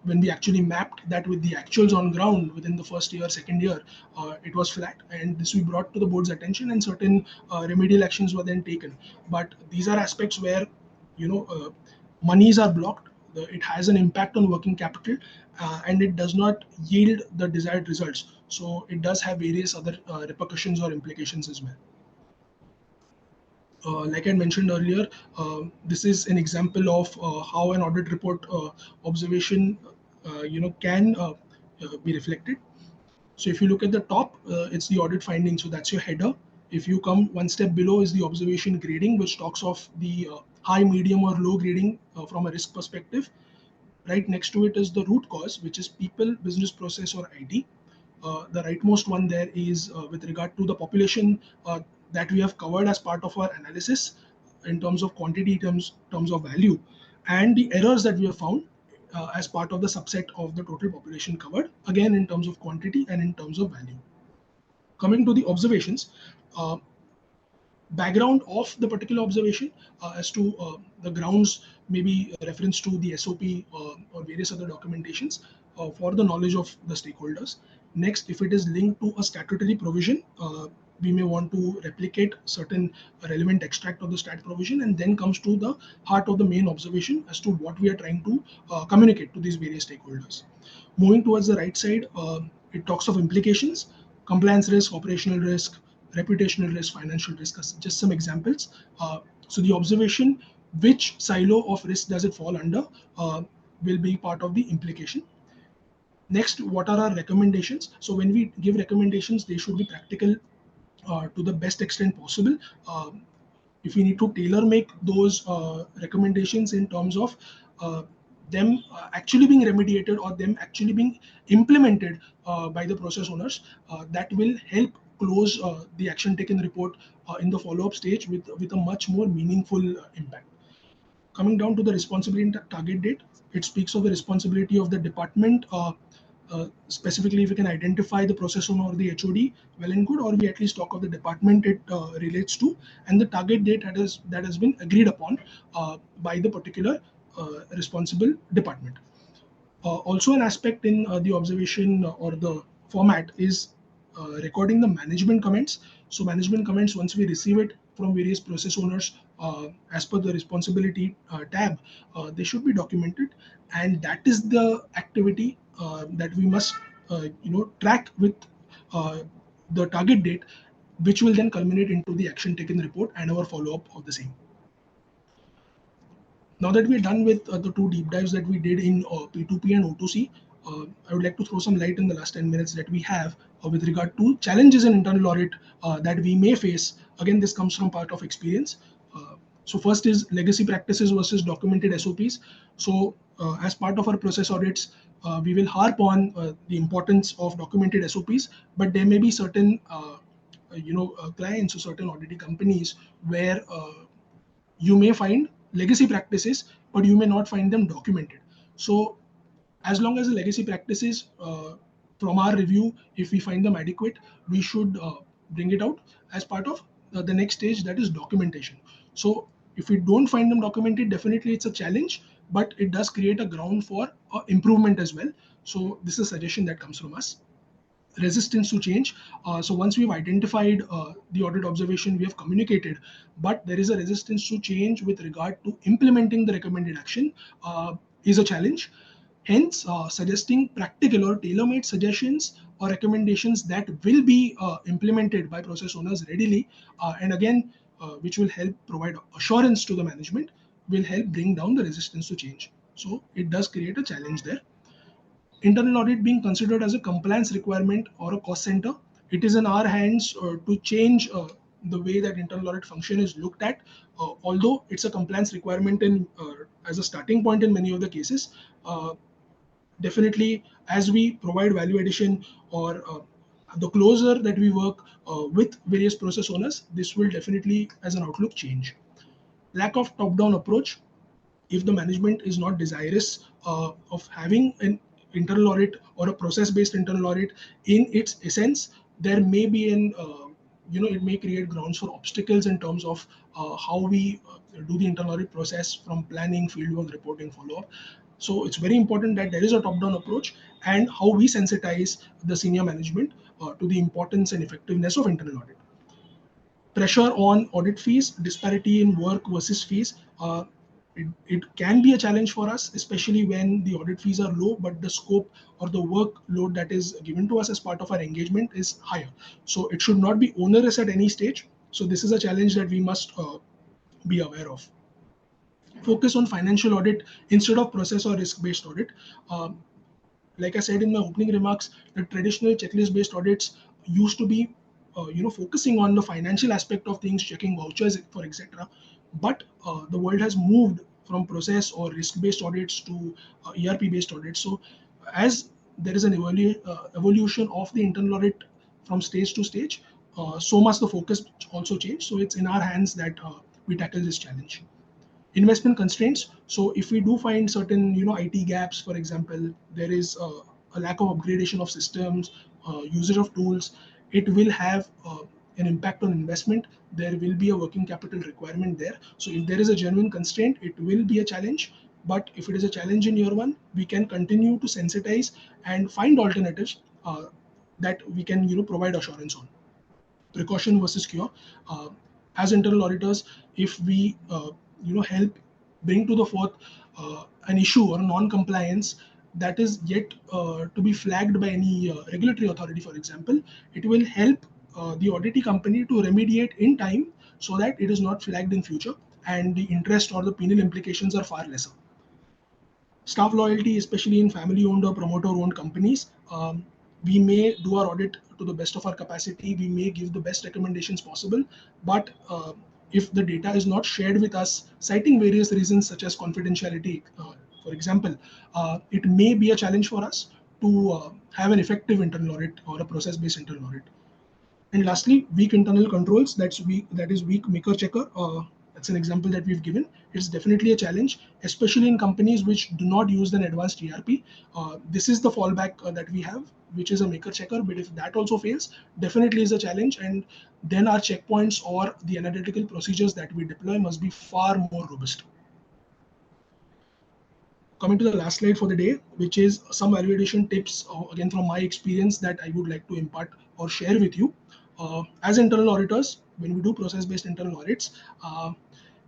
E: when we actually mapped that with the actuals on ground within the first year, second year, it was flat, and this we brought to the board's attention, and certain remedial actions were then taken. But these are aspects where monies are blocked. It has an impact on working capital, and it does not yield the desired results. So it does have various other repercussions or implications as well. Like I mentioned earlier, this is an example of how an audit report observation can be reflected. So if you look at the top, it's the audit finding. So that's your header. If you come one step below is the observation grading, which talks of the high, medium, or low grading from a risk perspective. Right next to it is the root cause, which is people, business process, or ID. The rightmost one there is with regard to the population that we have covered as part of our analysis in terms of quantity, terms of value, and the errors that we have found as part of the subset of the total population covered, again in terms of quantity and in terms of value. Coming to the observations, background of the particular observation as to the grounds, maybe reference to the SOP or various other documentations for the knowledge of the stakeholders. Next, if it is linked to a statutory provision, we may want to replicate certain relevant extract of the stat provision, and then comes to the heart of the main observation as to what we are trying to communicate to these various stakeholders. Moving towards the right side, it talks of implications, compliance risk, operational risk, reputational risk, financial risk, just some examples. So the observation, which silo of risk does it fall under, will be part of the implication. Next, what are our recommendations? So when we give recommendations, they should be practical to the best extent possible. If we need to tailor make those recommendations in terms of them actually being remediated or them actually being implemented by the process owners, that will help close the action taken report in the follow-up stage with a much more meaningful impact. Coming down to the responsibility and target date, it speaks of the responsibility of the department. Specifically, if we can identify the process owner or the HOD, well and good, or we at least talk of the department it relates to, and the target date that has been agreed upon by the particular responsible department. Also, an aspect in the observation or the format is recording the management comments. So management comments, once we receive it from various process owners as per the responsibility tab, they should be documented, and that is the activity that we must track with the target date, which will then culminate into the action taken report and our follow-up of the same. Now that we're done with the two deep dives that we did in P2P and O2C, I would like to throw some light in the last 10 minutes that we have with regard to challenges in internal audit that we may face. Again, this comes from part of experience. So first is legacy practices versus documented SOPs. So as part of our process audits, we will harp on the importance of documented SOPs, but there may be certain clients or certain auditing companies where you may find legacy practices, but you may not find them documented. So As long as the legacy practices from our review, if we find them adequate, we should bring it out as part of the next stage, that is documentation. So if we don't find them documented, definitely it's a challenge, but it does create a ground for improvement as well. So this is a suggestion that comes from us. Resistance to change. So once we've identified the audit observation, we have communicated, but there is a resistance to change with regard to implementing the recommended action is a challenge. Hence, suggesting practical or tailor-made suggestions or recommendations that will be implemented by process owners readily, and again, which will help provide assurance to the management, will help bring down the resistance to change. So it does create a challenge there. Internal audit being considered as a compliance requirement or a cost center, it is in our hands to change the way that internal audit function is looked at. Although it's a compliance requirement in as a starting point in many of the cases, definitely as we provide value addition or the closer that we work with various process owners, this will definitely, as an outlook, change. Lack of top-down approach. If the management is not desirous of having an internal audit or a process-based internal audit in its essence, there may be an it may create grounds for obstacles in terms of how we do the internal audit process, from planning, fieldwork, reporting, follow-up. So it's very important that there is a top-down approach, and how we sensitize the senior management to the importance and effectiveness of internal audit. Pressure on audit fees, disparity in work versus fees. It can be a challenge for us, especially when the audit fees are low, but the scope or the workload that is given to us as part of our engagement is higher. So it should not be onerous at any stage. So this is a challenge that we must be aware of. Focus on financial audit instead of process or risk-based audit. Like I said in my opening remarks, the traditional checklist-based audits used to be, focusing on the financial aspect of things, checking vouchers, for etc. But the world has moved from process or risk-based audits to ERP-based audits. So as there is an evolution of the internal audit from stage to stage, so must the focus also change. So it's in our hands that we tackle this challenge. Investment constraints. So if we do find certain IT gaps, for example, there is a lack of upgradation of systems, usage of tools, it will have an impact on investment. There will be a working capital requirement there. So if there is a genuine constraint, it will be a challenge. But if it is a challenge in year one, we can continue to sensitize and find alternatives that we can provide assurance on. Precaution versus cure. Uh, as internal auditors, if we help bring to the forth an issue or non-compliance that is yet to be flagged by any regulatory authority, for example, it will help the auditee company to remediate in time so that it is not flagged in future, and the interest or the penal implications are far lesser. Staff loyalty, especially in family-owned or promoter-owned companies. We may do our audit to the best of our capacity. We may give the best recommendations possible, but if the data is not shared with us, citing various reasons such as confidentiality, for example, it may be a challenge for us to have an effective internal audit or a process-based internal audit. And lastly, weak internal controls. That is weak maker checker. That's an example that we've given. It's definitely a challenge, especially in companies which do not use an advanced ERP. This is the fallback that we have, which is a maker checker. But if that also fails, definitely is a challenge. And then our checkpoints or the analytical procedures that we deploy must be far more robust. Coming to the last slide for the day, which is some validation tips, again from my experience, that I would like to impart or share with you. As internal auditors, when we do process-based internal audits,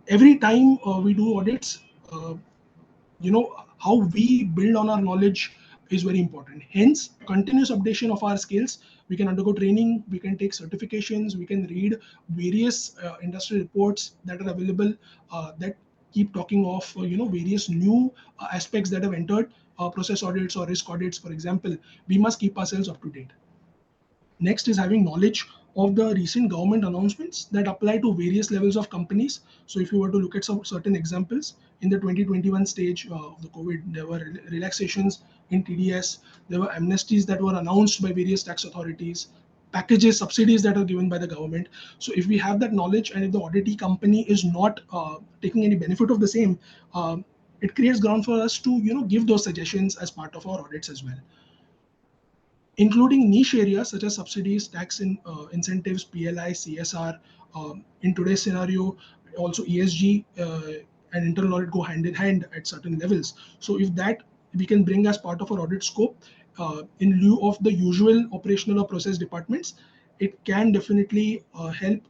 E: every time we do audits, how we build on our knowledge is very important. Hence, continuous updation of our skills. We can undergo training, we can take certifications, we can read various industry reports that are available that keep talking of various new aspects that have entered process audits or risk audits, for example. We must keep ourselves up to date. Next is having knowledge of the recent government announcements that apply to various levels of companies. So if you were to look at some certain examples, in the 2021 stage of the COVID, there were relaxations in TDS, there were amnesties that were announced by various tax authorities, packages, subsidies that are given by the government. So if we have that knowledge, and if the auditee company is not taking any benefit of the same, it creates ground for us to give those suggestions as part of our audits as well, including niche areas such as subsidies, tax incentives, PLI, CSR. In today's scenario, also ESG and internal audit go hand in hand at certain levels. So if that we can bring as part of our audit scope in lieu of the usual operational or process departments, it can definitely help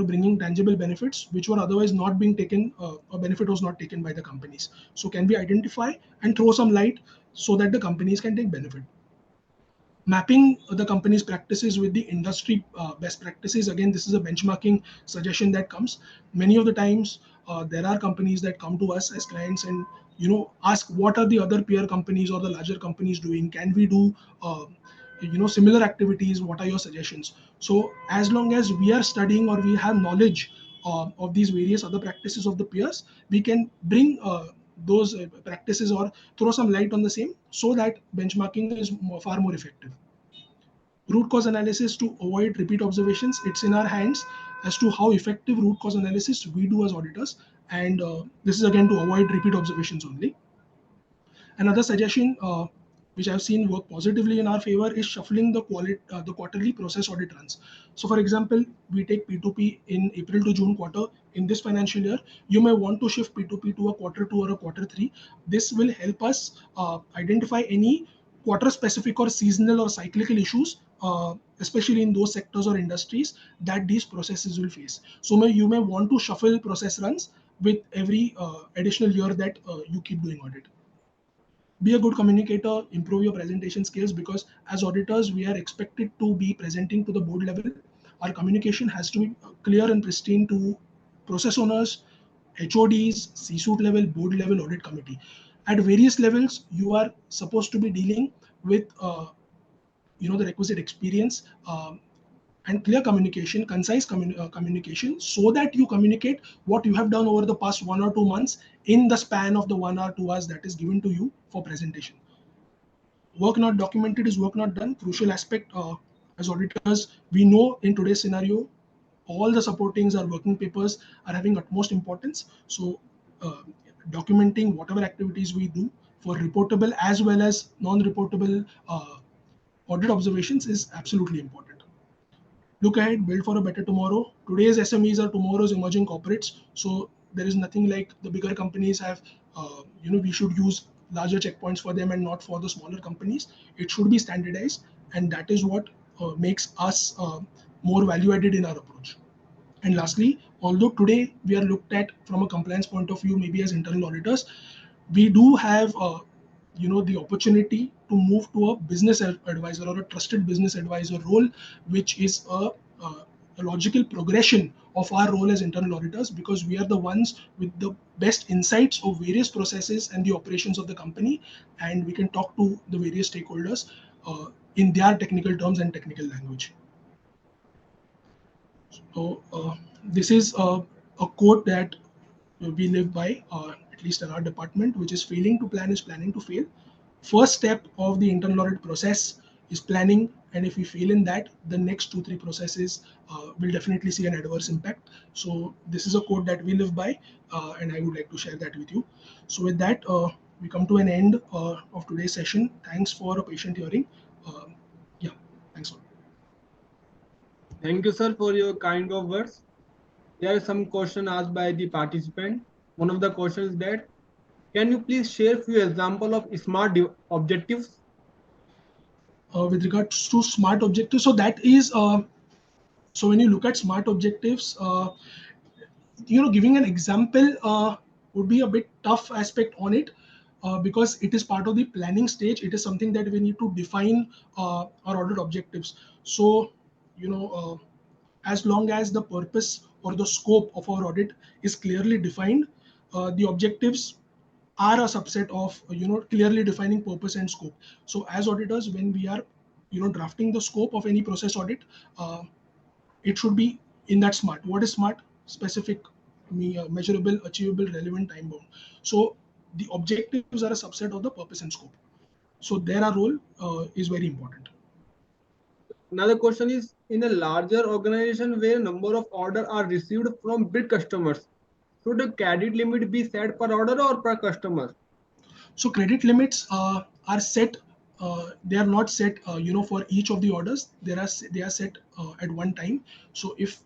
E: bringing tangible benefits which were otherwise not being taken, a benefit was not taken by the companies. So can we identify and throw some light so that the companies can take benefit? Mapping the company's practices with the industry best practices. Again, this is a benchmarking suggestion that comes. Many of the times, there are companies that come to us as clients and ask what are the other peer companies or the larger companies doing. Can we do similar activities? What are your suggestions? So as long as we are studying or we have knowledge of these various other practices of the peers, we can bring those practices or throw some light on the same so that benchmarking is far more effective. Root cause analysis to avoid repeat observations. It's in our hands as to how effective root cause analysis we do as auditors. And this is again to avoid repeat observations only. Another suggestion which I've seen work positively in our favor is shuffling the quarterly process audit runs. So for example, we take P2P in April to June quarter. In this financial year, you may want to shift P2P to a quarter 2 or a quarter 3. This will help us identify any quarter specific or seasonal or cyclical issues, especially in those sectors or industries that these processes will face. So you may want to shuffle process runs with every additional year that you keep doing audit. Be a good communicator, improve your presentation skills, because as auditors, we are expected to be presenting to the board level. Our communication has to be clear and pristine to process owners, HODs, C-suite level, board level, audit committee. At various levels, you are supposed to be dealing with the requisite experience and clear communication, concise communication, so that you communicate what you have done over the past 1 or 2 months in the span of the 1 or 2 hours that is given to you for presentation. Work not documented is work not done. Crucial aspect as auditors, we know in today's scenario, all the supportings or working papers are having utmost importance. So documenting whatever activities we do for reportable as well as non-reportable audit observations is absolutely important. Look ahead, build for a better tomorrow. Today's SMEs are tomorrow's emerging corporates. So there is nothing like the bigger companies have, we should use larger checkpoints for them and not for the smaller companies. It should be standardized. And that is what makes us more value added in our approach. And lastly, although today we are looked at from a compliance point of view, maybe as internal auditors, we do have the opportunity to move to a business advisor or a trusted business advisor role, which is a logical progression of our role as internal auditors, because we are the ones with the best insights of various processes and the operations of the company, and we can talk to the various stakeholders in their technical terms and technical language. So this is a quote that we live by, at least in our department, which is failing to plan is planning to fail. First step of the internal audit process is planning, and if we fail in that, the next 2-3 processes will definitely see an adverse impact. So this is a quote that we live by, and I would like to share that with you. So with that, we come to an end of today's session. Thanks for a patient hearing. Yeah, thanks a lot.
D: Thank you, sir, for your kind of words. There are some questions asked by the participant. One of the questions is that, can you please share a few examples of smart objectives?
E: With regards to smart objectives, so that is, so when you look at smart objectives, giving an example would be a bit tough aspect on it, because it is part of the planning stage. It is something that we need to define our audit objectives. So, as long as the purpose or the scope of our audit is clearly defined, the objectives are a subset of clearly defining purpose and scope. So as auditors, when we are drafting the scope of any process audit, it should be in that SMART. What is SMART? Specific, measurable, achievable, relevant, time bound. So the objectives are a subset of the purpose and scope. So their role is very important.
D: Another question is, in a larger organization where number of orders are received from big customers, should the credit limit be set per order or per customer?
E: So credit limits are set. They are not set, for each of the orders. They are set at one time. So if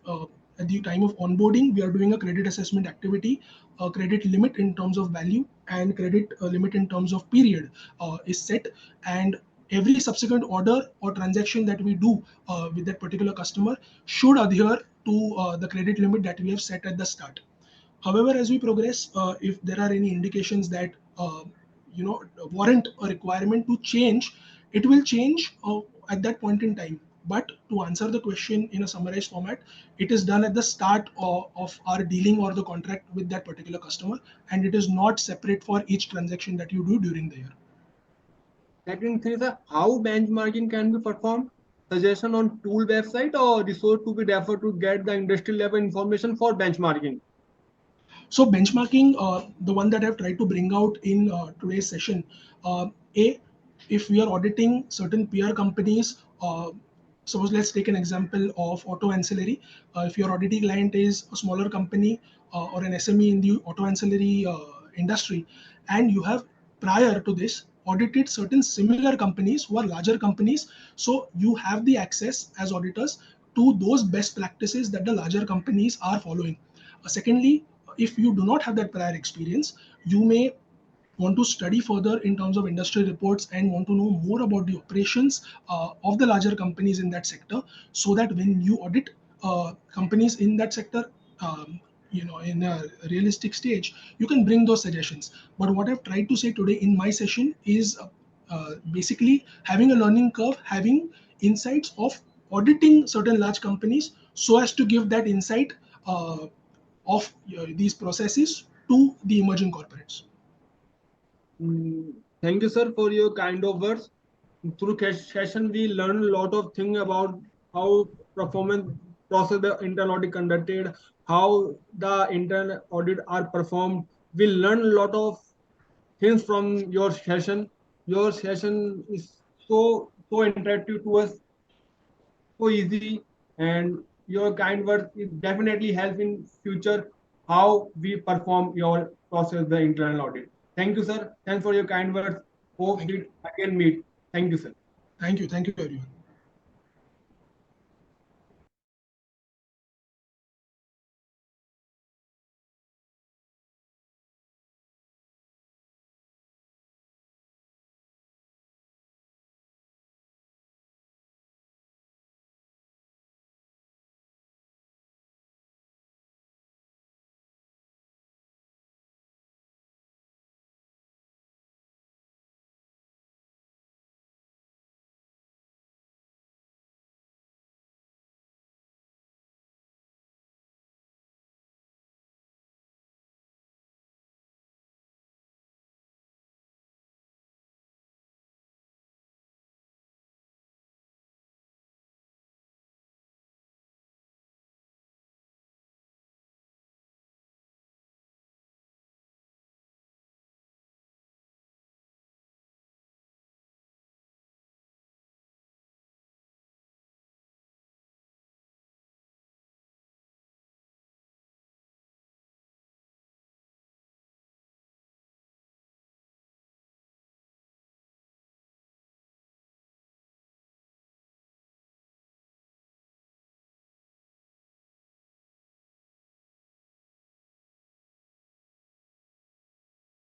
E: at the time of onboarding we are doing a credit assessment activity, a credit limit in terms of value and credit limit in terms of period is set, and every subsequent order or transaction that we do with that particular customer should adhere to the credit limit that we have set at the start. However, as we progress, if there are any indications that warrant a requirement to change, it will change at that point in time. But to answer the question in a summarized format, it is done at the start of our dealing or the contract with that particular customer, and it is not separate for each transaction that you do during the year.
D: Second thing is how benchmarking can be performed. Suggestion on tool website or resource to be referred to get the industry level information for benchmarking.
E: So benchmarking, the one that I've tried to bring out in today's session, A, if we are auditing certain peer companies, suppose let's take an example of auto ancillary. If your auditing client is a smaller company or an SME in the auto ancillary industry, and you have prior to this audited certain similar companies who are larger companies, so you have the access as auditors to those best practices that the larger companies are following. Secondly, if you do not have that prior experience, you may want to study further in terms of industry reports and want to know more about the operations of the larger companies in that sector, so that when you audit companies in that sector, in a realistic stage, you can bring those suggestions. But what I've tried to say today in my session is basically having a learning curve, having insights of auditing certain large companies so as to give that insight of these processes to the emerging corporates.
D: Thank you, sir, for your kind of words. Through session, we learned a lot of things about how performance process the internal audit conducted, how the internal audit are performed. We learned a lot of things from your session. Your session is so interactive to us, so easy, and your kind words is definitely help in future how we perform your process the internal audit. Thank you, sir. Thanks for your kind words. Hope
E: Thank you.
D: we again meet. Thank you, sir.
E: Thank you. Thank you, everyone.